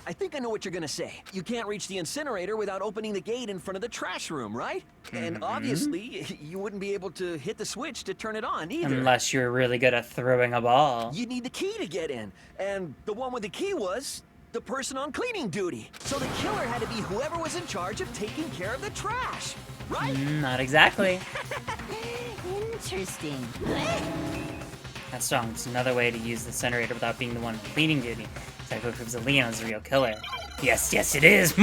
I think I know what you're gonna say. You can't reach the incinerator without opening the gate in front of the trash room, right? And obviously, you wouldn't be able to hit the switch to turn it on either. Unless you're really good at throwing a ball. You'd need the key to get in. And the one with the key was the person on cleaning duty. So the killer had to be whoever was in charge of taking care of the trash, right? Not exactly. Interesting. That's strong. It's another way to use the incinerator without being the one cleaning duty. Psycho proves that Leon's the real killer. Yes, yes, it is.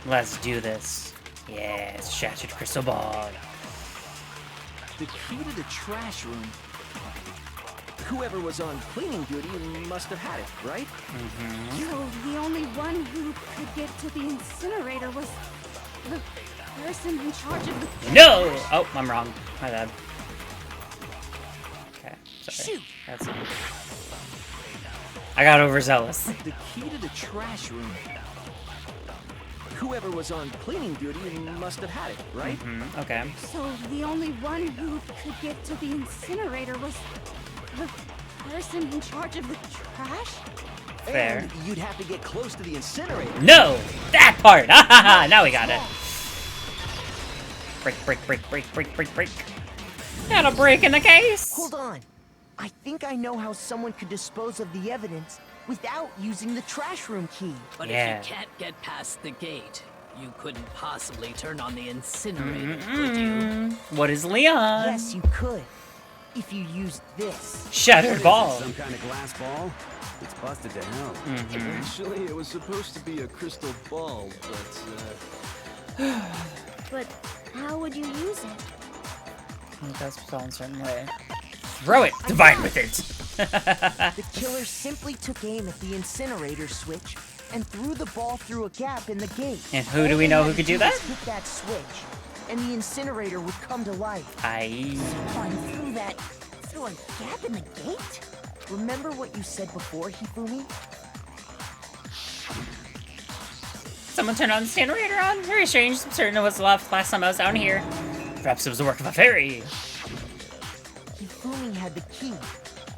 Well, Let's do this. Yes, shattered crystal ball. The key to the trash room. Whoever was on cleaning duty must have had it, right? So the only one who could get to the incinerator was the person in charge of the... No! Oh, I'm wrong. My bad. Okay, sorry. Shoot. That's it. I got overzealous. The key to the trash room. Whoever was on cleaning duty must have had it, right? Okay. So the only one who could get to the incinerator was the person in charge of the trash? Fair. And you'd have to get close to the incinerator. No! That part! Now we got it. Break, break, break, break, break, break, break. Got a break in the case! Hold on. I think I know how someone could dispose of the evidence without using the trash room key. But Yeah. if you can't get past the gate, you couldn't possibly turn on the incinerator, could you? What is Leon? Yes, you could. If you used this. Shattered ball. Some kind of glass ball? It's busted to hell. Actually, it was supposed to be a crystal ball, but But how would you use it? It does fall in a certain way. Throw it! Divide with it! The killer simply took aim at the incinerator switch and threw the ball through a gap in the gate. And who do we know who could do that? Hit that switch, and the incinerator would come to life. Someone through a gap in the gate? Remember what you said before, Hifumi? Someone turned on the incinerator on? Very strange. I'm certain it was left last time I was down here. Perhaps it was the work of a fairy. Hifumi had the key.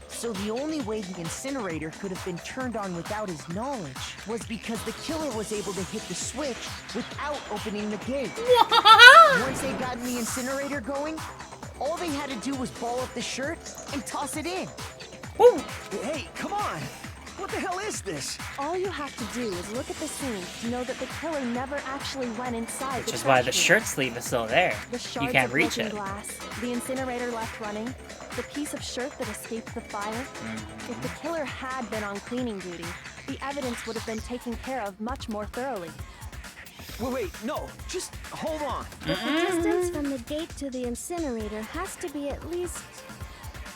So the only way the incinerator could have been turned on without his knowledge was because the killer was able to hit the switch without opening the gate. Once they got the incinerator going, all they had to do was ball up the shirt and toss it in. Woo! Hey, come on! What the hell is this? All you have to do is look at the scene to know that the killer never actually went inside Which the is why trash the room. shirt sleeve is still there. The You shards can't of reach broken it. glass, the incinerator left running, the piece of shirt that escaped the fire. If the killer had been on cleaning duty, the evidence would have been taken care of much more thoroughly. Wait, no, just hold on. The distance from the gate to the incinerator has to be at least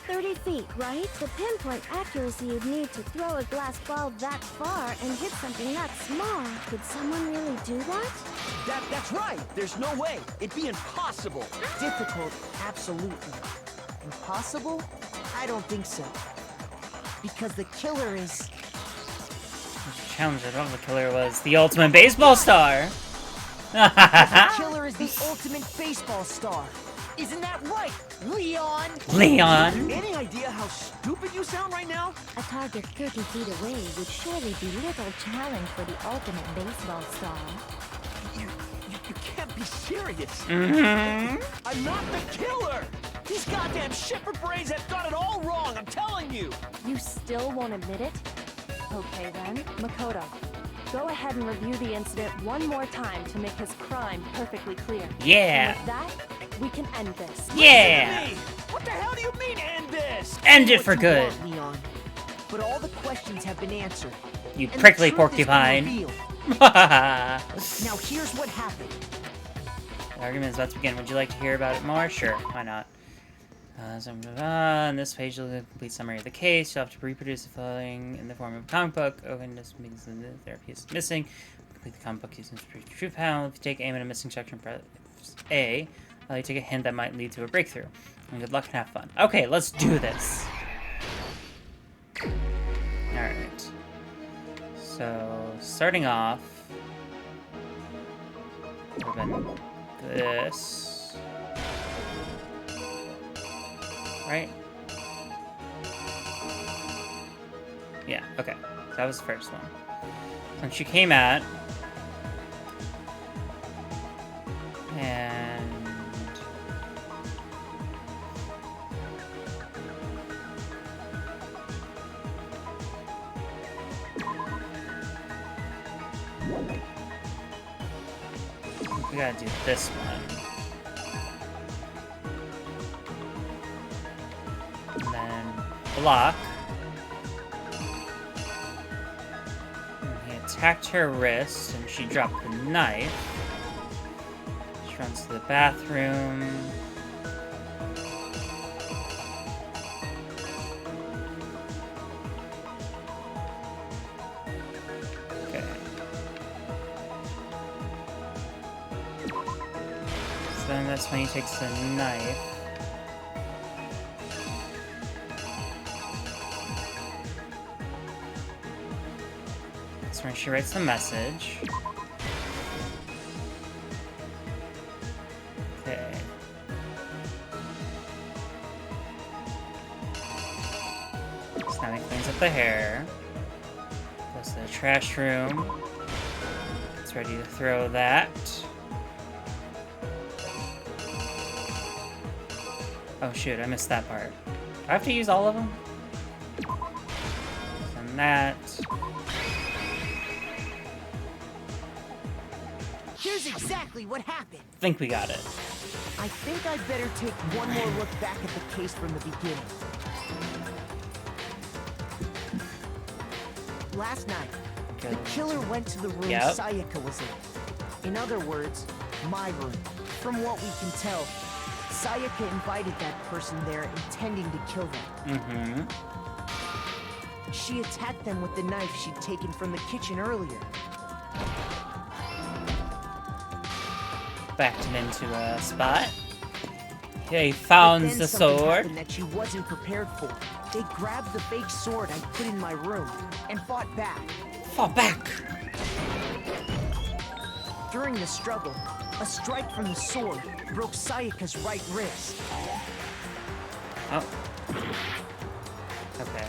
30 feet, right? The pinpoint accuracy you'd need to throw a glass ball that far and hit something that small. Could someone really do that? That's right. There's no way. It'd be impossible. Difficult, absolutely. Impossible? I don't think so. Because the killer is... The challenge of the killer was the ultimate baseball star. The killer is the ultimate baseball star. Isn't that right, Leon? Leon. Any idea how stupid you sound right now? A target 30 feet away would surely be little challenge for the ultimate baseball star. You can't be serious. Mm-hmm. I'm not the killer. These goddamn shepherd brains have got it all wrong, I'm telling you. You still won't admit it? Okay then, Makoto. Go ahead and review the incident one more time to make his crime perfectly clear. Yeah. And with that, we can end this. Yeah. Hey, what the hell do you mean end this? End it What for you good. want, Leon. But all the questions have been answered. You and the prickly truth has been porcupine. revealed. The Now here's what happened. argument is about to begin. Would you like to hear about it more? Sure, why not? On this page, you'll get a complete summary of the case. You'll have to reproduce the following in the form of a comic book. Open this means the therapy is missing. Complete the comic book using the truth panel. If you take aim at a missing section, press A. You take a hint that might lead to a breakthrough. And good luck and have fun. Okay, let's do this. Alright. So, starting off, would have been this. Right? Yeah, okay. So that was the first one. When she came out, and we gotta do this one. And then block. And hit attacked her wrist, and she dropped the knife. She runs to the bathroom. Okay. So then that's when he takes the knife. That's when she writes the message. Okay. So now he cleans up the hair. Goes to the trash room. Gets ready to throw that. Oh shoot, I missed that part. Do I have to use all of them? And that. Here's exactly what happened. I think we got it. I think I'd better take one more look back at the case from the beginning. Last night, the killer went to the room Yep. Sayaka was in. In other words, my room. From what we can tell, Sayaka invited that person there intending to kill them. Mm-hmm. She attacked them with the knife she'd taken from the kitchen earlier. Backed it into a spot. He found But then the something sword. happened that she wasn't prepared for. They grabbed the fake sword I put in my room and fought back. Fall back! During the struggle, a strike from the sword broke Sayaka's right wrist. Oh. Okay.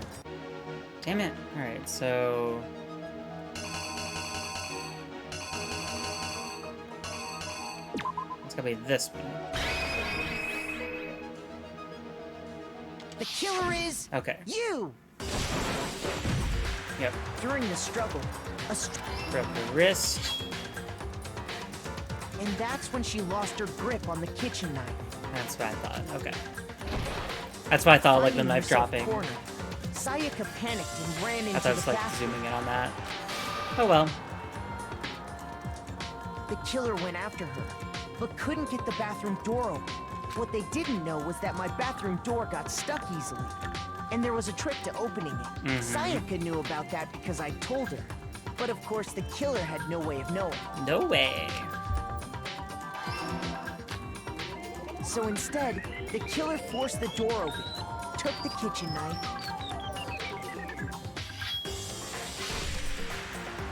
Damn it. Alright, so... It's gonna be this one. The killer is Okay. you! Yep. During the struggle, Broke the wrist. and that's when she lost her grip on the kitchen knife. That's what I thought. Okay. That's what I thought, like the Finding knife herself dropping. cornered, Sayaka panicked and ran I into thought it the was like bathroom. zooming in on that. Oh well. The killer went after her, but couldn't get the bathroom door open. What they didn't know was that my bathroom door got stuck easily, and there was a trick to opening it. Sayaka knew about that because I told her. But of course, the killer had no way of knowing. No way. So instead, the killer forced the door open, took the kitchen knife,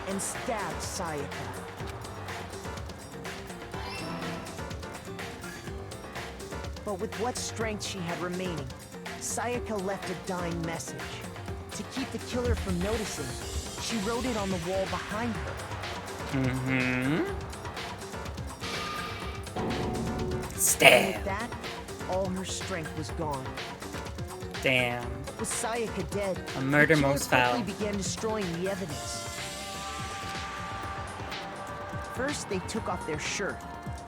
and stabbed Sayaka. But with what strength she had remaining, Sayaka left a dying message. To keep the killer from noticing, she wrote it on the wall behind her. Mm-hmm. And Stab. with that, all her strength was gone. Damn. With Sayaka dead, A murder the killer most foul. quickly began destroying the evidence. First, they took off their shirt,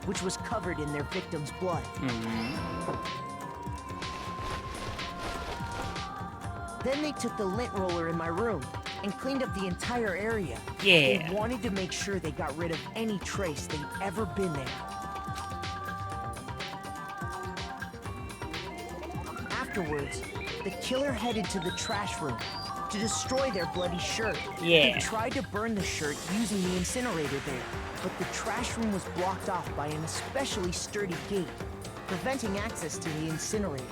which was covered in their victim's blood. Mm-hmm. Then they took the lint roller in my room and cleaned up the entire area. Yeah. They wanted to make sure they got rid of any trace they'd ever been there. Afterwards, the killer headed to the trash room to destroy their bloody shirt. Yeah. They tried to burn the shirt using the incinerator there, but the trash room was blocked off by an especially sturdy gate, preventing access to the incinerator.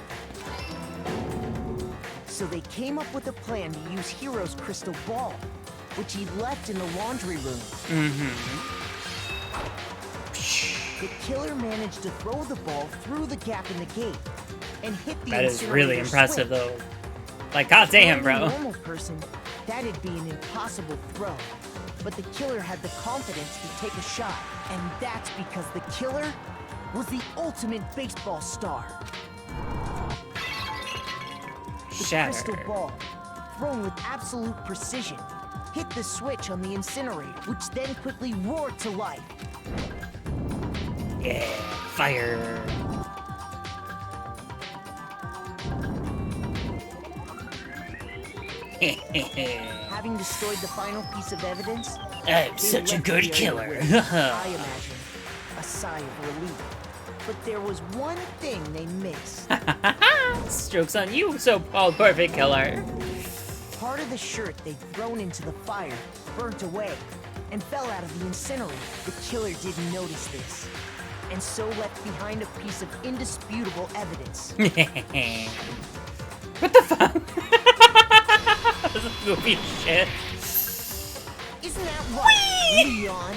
So they came up with a plan to use Hero's crystal ball, which he left in the laundry room. Mm-hmm. The killer managed to throw the ball through the gap in the gate and hit the That is really incinerator impressive, switch. though. Like, goddamn, For any bro. normal person, that'd be an impossible throw. But the killer had the confidence to take a shot, and that's because the killer was the ultimate baseball star. The Shatter. crystal ball, thrown with absolute precision, hit the switch on the incinerator, which then quickly roared to life. Yeah. Fire. Having destroyed the final piece of evidence, I'm They such a let good the area killer. win. I imagine a sigh of relief. But there was one thing they missed. Joke's on you, so-called perfect killer. Part of the shirt they'd thrown into the fire burnt away and fell out of the incinerator. The killer didn't notice this, and so left behind a piece of indisputable evidence. What the fuck? This is goofy shit. Isn't that right, Leon?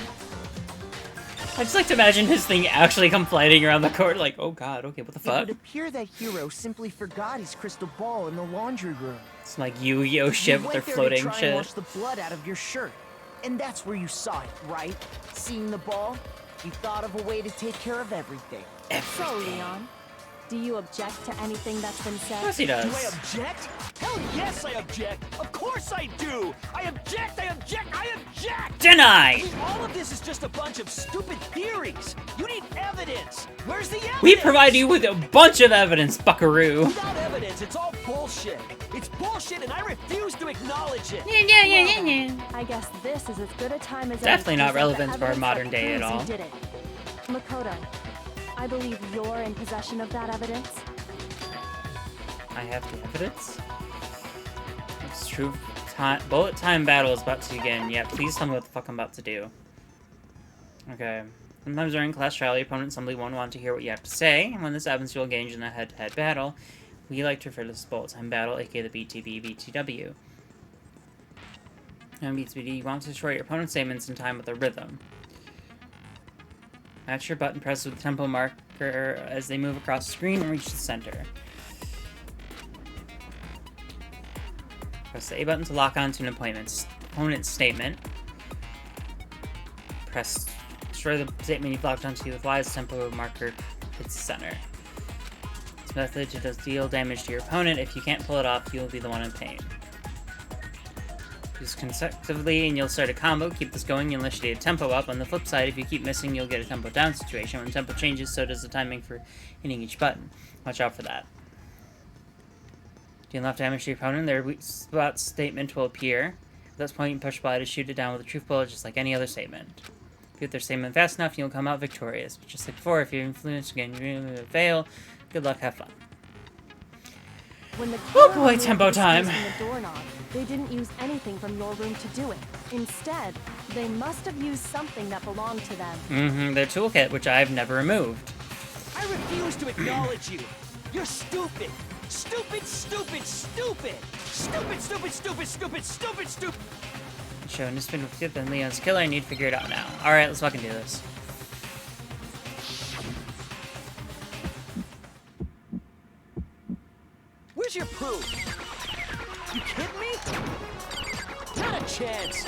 I just like to imagine his thing actually come flying around the court like, oh god, okay, what the It fuck? would appear that hero simply forgot his crystal ball in the laundry room. It's like Yu-Gi-Oh shit You with their went there floating to try shit. and wash the blood out of your shirt, and that's where you saw it, right? Seeing the ball, you thought of a way to take care of everything. So, Leon, do you object to anything that's been Of said? course he does. Do I object? Hell yes, I object! Of course I do! I object, I object, I object! Denied! I mean, all of this is just a bunch of stupid theories! You need evidence! Where's the evidence? We provide you with a bunch of evidence, buckaroo. Without evidence, it's all bullshit! It's bullshit and I refuse to acknowledge it! I guess this is as good a time as Definitely any not to present relevant the to our evidence modern that day at proves you all. did it. Makoto, I believe you're in possession of that evidence. I have the evidence. It's true. Bullet time battle is about to begin. Yeah, please tell me what the fuck I'm about to do. Okay. Sometimes during class trial, your opponent simply won't want to hear what you have to say, and when this happens, you'll engage in a head-to-head battle. We like to refer to this as bullet time battle, aka the BTB/BTW. And BTBD, you want to destroy your opponent's statements in time with a rhythm. Match your button press with the tempo marker as they move across the screen and reach the center. Press the A button to lock onto an opponent's statement. Press destroy the statement you've locked onto with Y as tempo marker hits the center. This method to just deal damage to your opponent. If you can't pull it off, you'll be the one in pain. Use consecutively and you'll start a combo. Keep this going, you'll initiate a tempo up. On the flip side, if you keep missing, you'll get a tempo down situation. When the tempo changes, so does the timing for hitting each button. Watch out for that. Deal enough damage to your opponent, their weak spot statement will appear. At this point, you push Y to shoot it down with a truth bullet, just like any other statement. If you hit their statement fast enough, you'll come out victorious. But just like before, if you're influenced again, you're going to fail. Good luck, have fun. When the Oh killer boy, removed tempo the time. screws from the doorknob, they didn't use anything from your room to do it. Instead, they must have used something that belonged to them. Their toolkit, which I've never removed. I refuse to acknowledge you! You're stupid! Stupid, stupid, stupid! Stupid, stupid, stupid, stupid, stupid, stupid! Showing this been with than Leon's killer, I need to figure it out now. Alright, let's fucking do this. Where's your proof? You kidding me? Not a chance!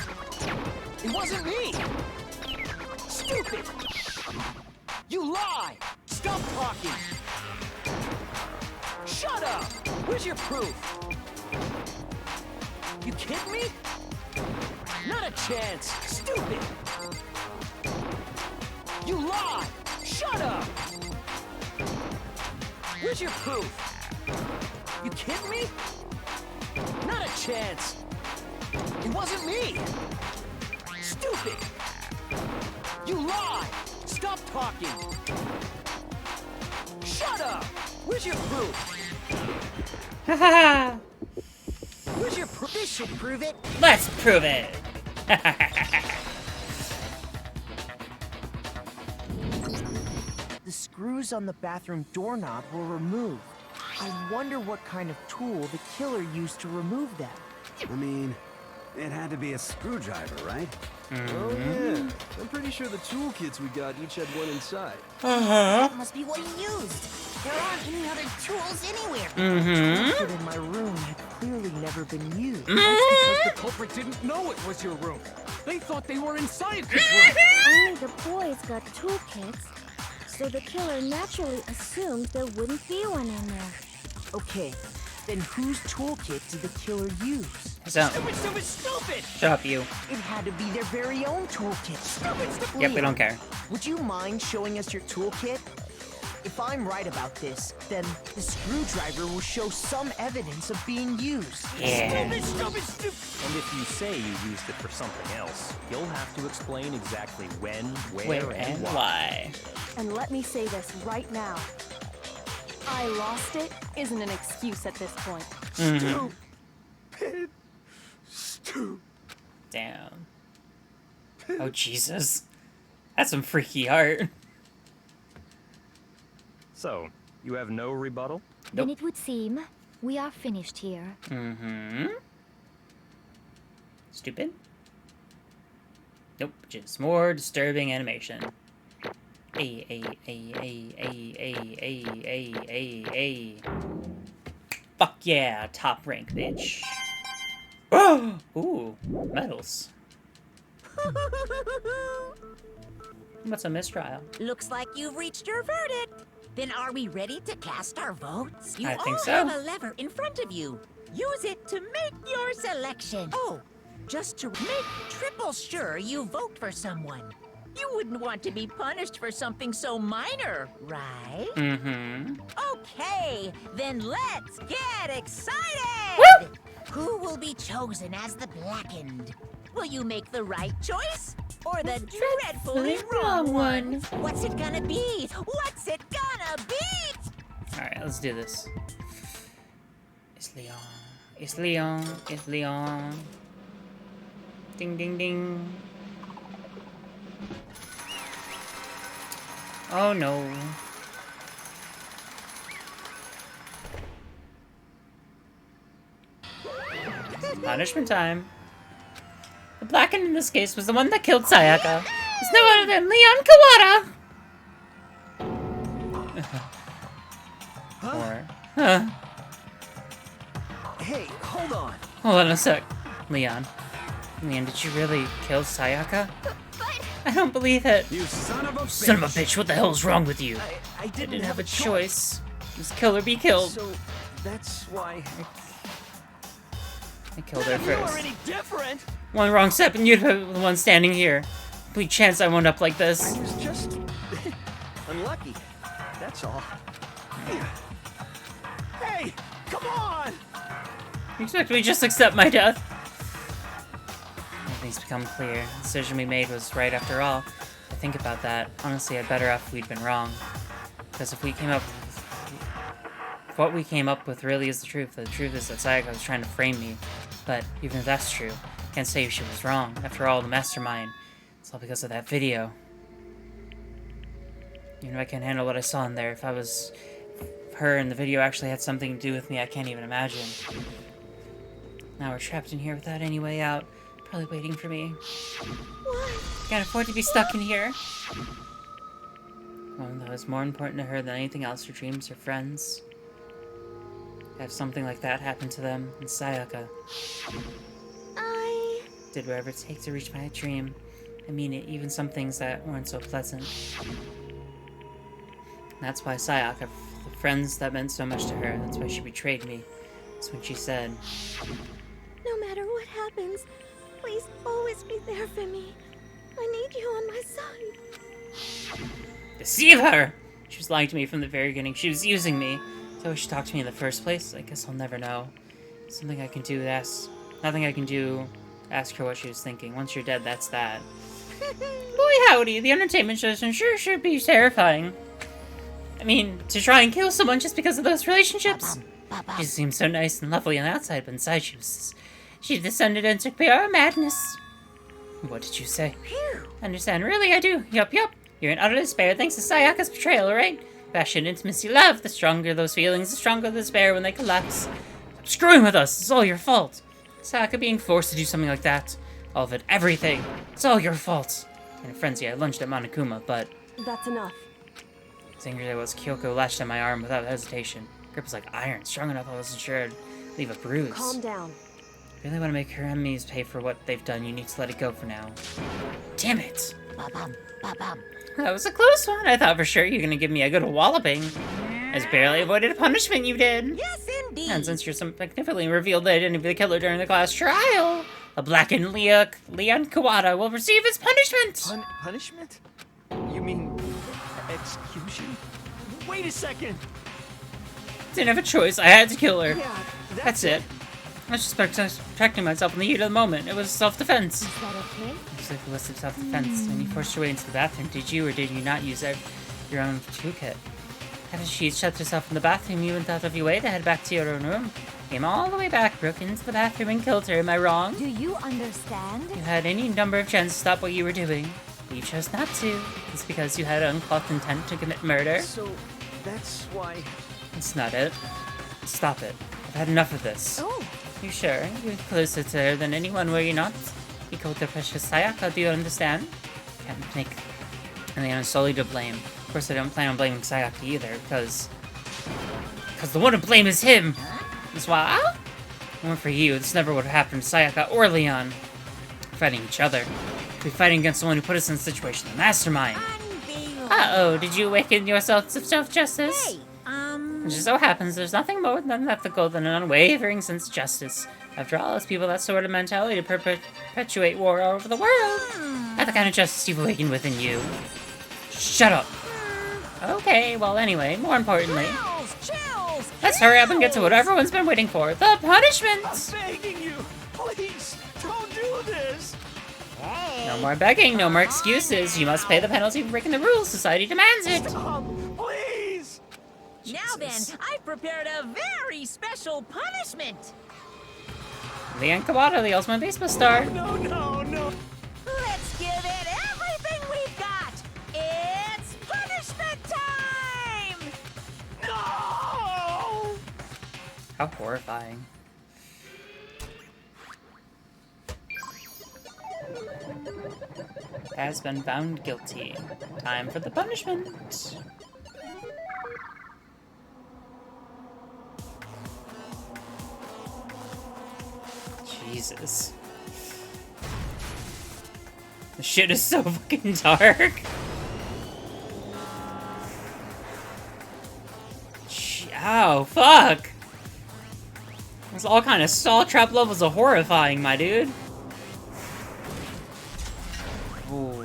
It wasn't me! Stupid! You lie! Stop talking! Shut up! Where's your proof? You kidding me? Not a chance! Stupid! You lie! Shut up! Where's your proof? You kidding me? Not a chance! It wasn't me! Stupid! You lie! Stop talking! Shut up! Where's your proof? Haha! Where's your proof? This should prove it. Let's prove it! The screws on the bathroom doorknob were removed. I wonder what kind of tool the killer used to remove them. I mean, it had to be a screwdriver, right? Oh yeah, I'm pretty sure the toolkits we got each had one inside. That must be what he used. There aren't any other tools anywhere. The toolkit in my room had clearly never been used. That's because the culprit didn't know it was your room. They thought they were inside his room. Only the boys got toolkits, so the killer naturally assumed there wouldn't be one in there. Okay, then whose toolkit did the killer use? So, Stupid, stupid, stupid! shut up, you. It had to be their very own toolkit. Stupid, stupid! Yep, we don't care. Would you mind showing us your toolkit? If I'm right about this, then the screwdriver will show some evidence of being used. Yeah. And if you say you used it for something else, you'll have to explain exactly when, where, and why. And let me say this right now. I lost it isn't an excuse at this point. Stupid. Stupid. Damn. Oh, Jesus. That's some freaky art. So, you have no rebuttal? Then it would seem we are finished here. Mm-hmm. Stupid. Nope, just more disturbing animation. A. Fuck yeah, top rank, bitch. Ooh, medals. What's a mistrial? Looks like you've reached your verdict. Then are we ready to cast our votes? You I all think so. have a lever in front of you. Use it to make your selection. Oh, just to make triple sure you vote for someone. You wouldn't want to be punished for something so minor, right? Mm-hmm. Okay, then let's get excited! Woo! Who will be chosen as the blackened? Will you make the right choice? Or the dreadfully wrong one? What's it gonna be? What's it gonna be? Alright, let's do this. It's Leon. It's Leon. It's Leon. Ding, ding, ding. Oh no. Punishment time. The blackened in this case was the one that killed Sayaka. It's no other than Leon Kawada! Or... Huh. Hey, hold on. Hold on a sec. Leon, did you really kill Sayaka? I don't believe it. You son of a bitch. Son of a bitch, what the hell's wrong with you? I I didn't didn't have a choice. Just kill or be killed. So, that's why... I killed her You are first. any different? One wrong step and you'd be the one standing here. Complete chance I wound up like this. I was just... unlucky. That's all. Hey, come on! You expect me to just accept my death? Things become clear. The decision we made was right after all. I think about that. Honestly, I'd better off if we'd been wrong. Because if we came up with... If what we came up with really is the truth is that Sayaka was trying to frame me. But even if that's true, I can't say she was wrong. After all, the mastermind. It's all because of that video. Even if I can't handle what I saw in there, if her and the video actually had something to do with me, I can't even imagine. Now we're trapped in here without any way out. Probably waiting for me. What? Can't afford to be stuck in here. One that was more important to her than anything else, her dreams, her friends. Have something like that happen to them, and Sayaka I... did whatever it takes to reach my dream. I mean it, even some things that weren't so pleasant. And that's why Sayaka, the friends that meant so much to her, that's why she betrayed me. That's when she said, No matter what happens, please always be there for me. I need you on my side. deceive her! She was lying to me from the very beginning. She was using me. So she talked to me in the first place? I guess I'll never know. Something I can do to ask... Nothing I can do to ask her what she was thinking. Once you're dead, that's that. Boy howdy, the entertainment shows sure should be terrifying. I mean, to try and kill someone just because of those relationships? She seemed so nice and lovely on the outside, but inside she descended into pure madness. What did you say? Understand, really, I do. Yup. You're in utter despair thanks to Sayaka's betrayal, right? Passion, intimacy, love. The stronger those feelings, the stronger the despair when they collapse. Stop screwing with us. It's all your fault. Sayaka being forced to do something like that. All of it, everything. It's all your fault. In a frenzy, I lunged at Monokuma, but... That's enough. As angry as I was, Kyoko lashed at my arm without hesitation. Grip was like iron, strong enough I wasn't sure it'd leave a bruise. Calm down. If you really want to make her enemies pay for what they've done, you need to let it go for now. Damn it! That was a close one. I thought for sure you were gonna give me a good walloping. I just barely avoided a punishment you did. Yes, indeed. And since you're significantly revealed that I didn't be the killer during the class trial, a blackened Leon Kawada will receive his punishment. Punishment? You mean execution? Wait a second! Didn't have a choice. I had to kill her. Yeah, That's it. I was just protecting myself in the heat of the moment. It was self-defense. Is that okay? Looks like it was self-defense. And you forced your way into the bathroom. Did you or did you not use your own toolkit? After she shut herself in the bathroom, you went out of your way to head back to your own room. Came all the way back, broke into the bathroom, and killed her. Am I wrong? Do you understand? You had any number of chances to stop what you were doing, but you chose not to. It's because you had uncloaked intent to commit murder. So, that's why... That's not it. Stop it. I've had enough of this. Oh, You sure? You're closer to her than anyone, were you not? You killed the precious Sayaka, do you understand? Can't make anyone solely to blame. Of course, I don't plan on blaming Sayaka either, because the one to blame is him! That's why if it weren't for you, this never would have happened to Sayaka or Leon. We're fighting each other. We're fighting against the one who put us in this situation, the mastermind. Uh-oh, did you awaken your sense of self-justice? Hey, It just so happens there's nothing more than ethical than an unwavering sense of justice. After all, it's people that sort of mentality to perpetuate war all over the world. Not the kind of justice you've awakened within you. Shut up. Okay, well anyway, more importantly, chills! let's hurry up and get to what everyone's been waiting for, the punishment! I'm begging you! Please, don't do this! No more begging, no more excuses. You must pay the penalty for breaking the rules. Society demands it. Stop! Please! Now then, I've prepared a very special punishment. The Ankabata, the ultimate baseball star. No, no, no! Let's give it everything we've got. It's punishment time! No! How horrifying. Has been found guilty. Time for the punishment. Jesus. The shit is so fucking dark. Ow, fuck! There's all kind of stall trap levels of horrifying, my dude. Ooh.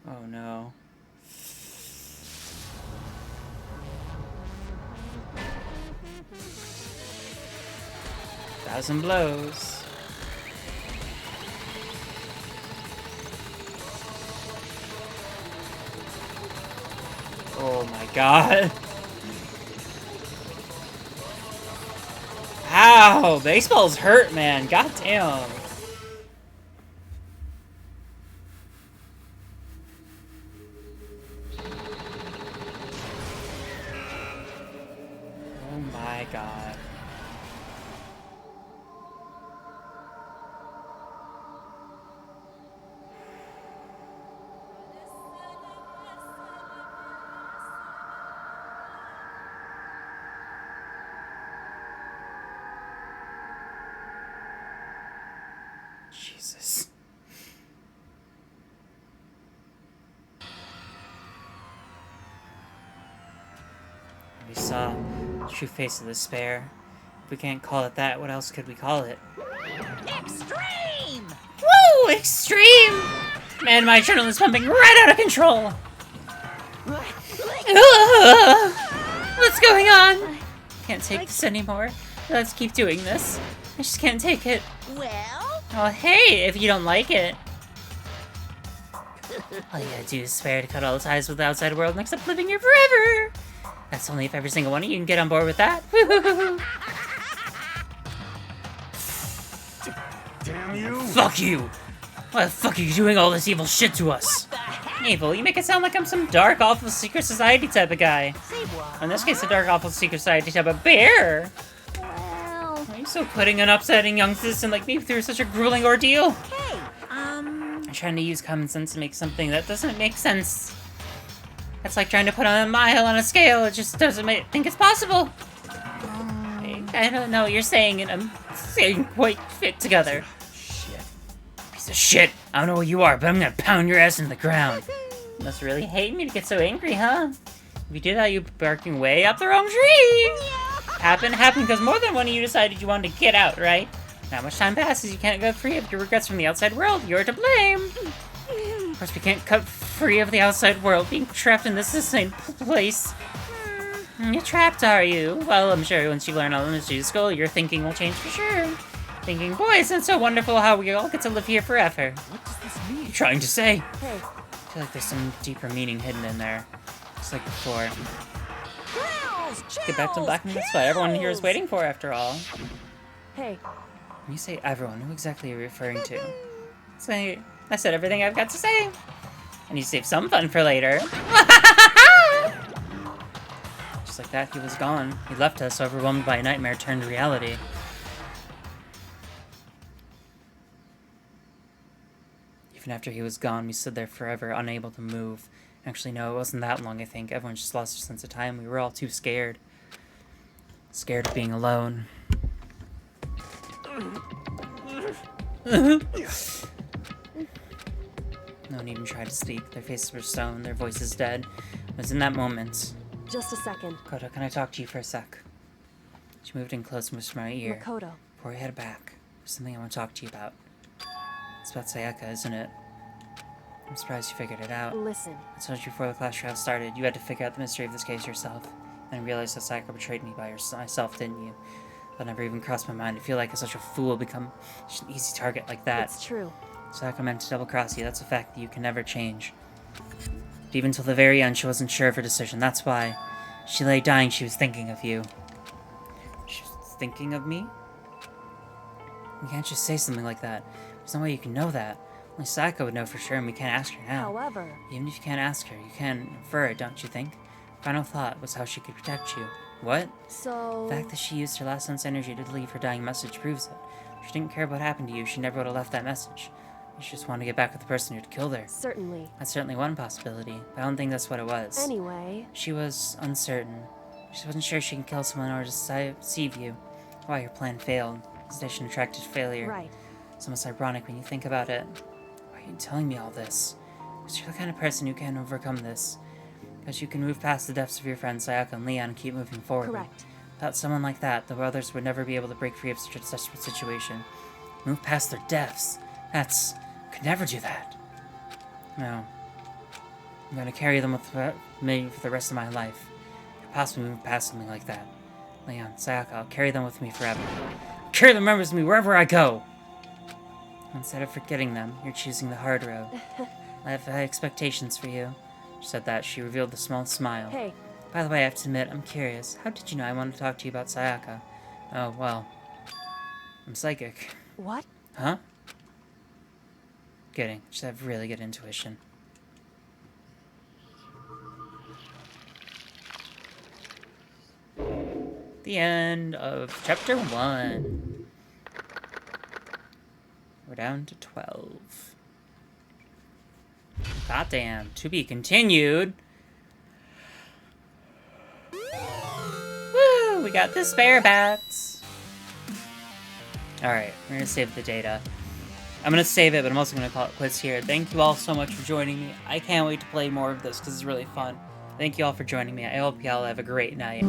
Oh no. Thousand blows. Oh my god. Ow! Baseball's hurt, man. God damn. Oh my god. Jesus. We saw the true face of despair. If we can't call it that, what else could we call it? Extreme! Woo! Extreme! Man, my adrenaline's pumping right out of control! Ugh! What's going on? Can't take this anymore. Let's keep doing this. I just can't take it. Well, Oh, hey, if you don't like it. All you gotta do is swear to cut all ties with the outside world and accept living here forever. That's only if every single one of you can get on board with that. Damn you! Fuck you! Why the fuck are you doing all this evil shit to us? Evil? You make it sound like I'm some dark, awful secret society type of guy. In this case, a dark, awful secret society type of bear. Well, Why are you so putting an upsetting young citizen like me through such a grueling ordeal? hey, I'm trying to use common sense to make something that doesn't make sense. That's like trying to put a mile on a scale. It just doesn't think it's possible. I don't know what you're saying, and I'm saying quite fit together. Shit. Piece of shit. I don't know what you are, but I'm gonna pound your ass in the ground. You must really hate me to get so angry, huh? If you did that, you're barking way up the wrong tree. Happened because more than one of you decided you wanted to get out, right? Not much time passes, you can't get free of your regrets from the outside world. You're to blame! Of course, we can't cut free of the outside world, being trapped in this insane place. You're trapped, are you? Well, I'm sure once you learn all the mysteries of school, your thinking will change for sure. Thinking, boy, isn't it so wonderful how we all get to live here forever. What does this mean? You're trying to say? Hey, I feel like there's some deeper meaning hidden in there. Just like before. Get back to Black and that's what everyone here is waiting for, after all. hey, When you say everyone, who exactly are you referring to? Say, I said everything I've got to say. I need to save some fun for later. Just like that, he was gone. He left us, overwhelmed by a nightmare turned reality. Even after he was gone, we stood there forever, unable to move. Actually, no, it wasn't that long, I think. Everyone just lost their sense of time. We were all too scared. Scared of being alone. No one even tried to speak. Their faces were stone, their voices dead. It was in that moment. just a second. Koto, can I talk to you for a sec? She moved in close and whispered in my ear. Makoto. Before we head back, there's something I want to talk to you about. It's about Sayaka, isn't it? I'm surprised you figured it out. Listen. I told you before the class trial started, you had to figure out the mystery of this case yourself. And realized that Sayaka betrayed me by myself, didn't you? That never even crossed my mind to feel like such a fool become an easy target like that. It's true. Sayaka meant to double-cross you. That's a fact that you can never change. But even till the very end, she wasn't sure of her decision. That's why. She lay dying, she was thinking of you. She was thinking of me? You can't just say something like that. There's no way you can know that. Only Sayaka would know for sure, and we can't ask her now. However, Even if you can't ask her, you can infer it, don't you think? Final thought was how she could protect you. What? so... The fact that she used her last son's energy to leave her dying message proves it. If she didn't care what happened to you, she never would have left that message. She just wanted to get back with the person who had killed her. Certainly. That's certainly one possibility, but I don't think that's what it was. Anyway, She was uncertain. She wasn't sure she could kill someone in order to deceive you. Why your plan failed. Hesitation attracted failure. right. It's almost ironic when you think about it. Why are you telling me all this? Because you're the kind of person who can overcome this. Because you can move past the deaths of your friends Sayaka and Leon and keep moving forward. Correct. Without someone like that, the others would never be able to break free of such a desperate situation. Move past their deaths. Could never do that. No. I'm gonna carry them with me for the rest of my life. I could possibly move past something like that. Leon, Sayaka, I'll carry them with me forever. Carry the memories with me wherever I go! Instead of forgetting them, you're choosing the hard road. I have high expectations for you. She said that. She revealed a small smile. Hey, By the way, I have to admit, I'm curious. How did you know I wanted to talk to you about Sayaka? Oh, well. I'm psychic. what? Huh? Kidding. Just have really good intuition. The end of chapter 1. We're down to 12. Goddamn. To be continued. Woo! We got the spare bats. Alright, we're gonna save the data. I'm gonna save it, but I'm also gonna call it quits here. Thank you all so much for joining me. I can't wait to play more of this because it's really fun. Thank you all for joining me. I hope you all have a great night.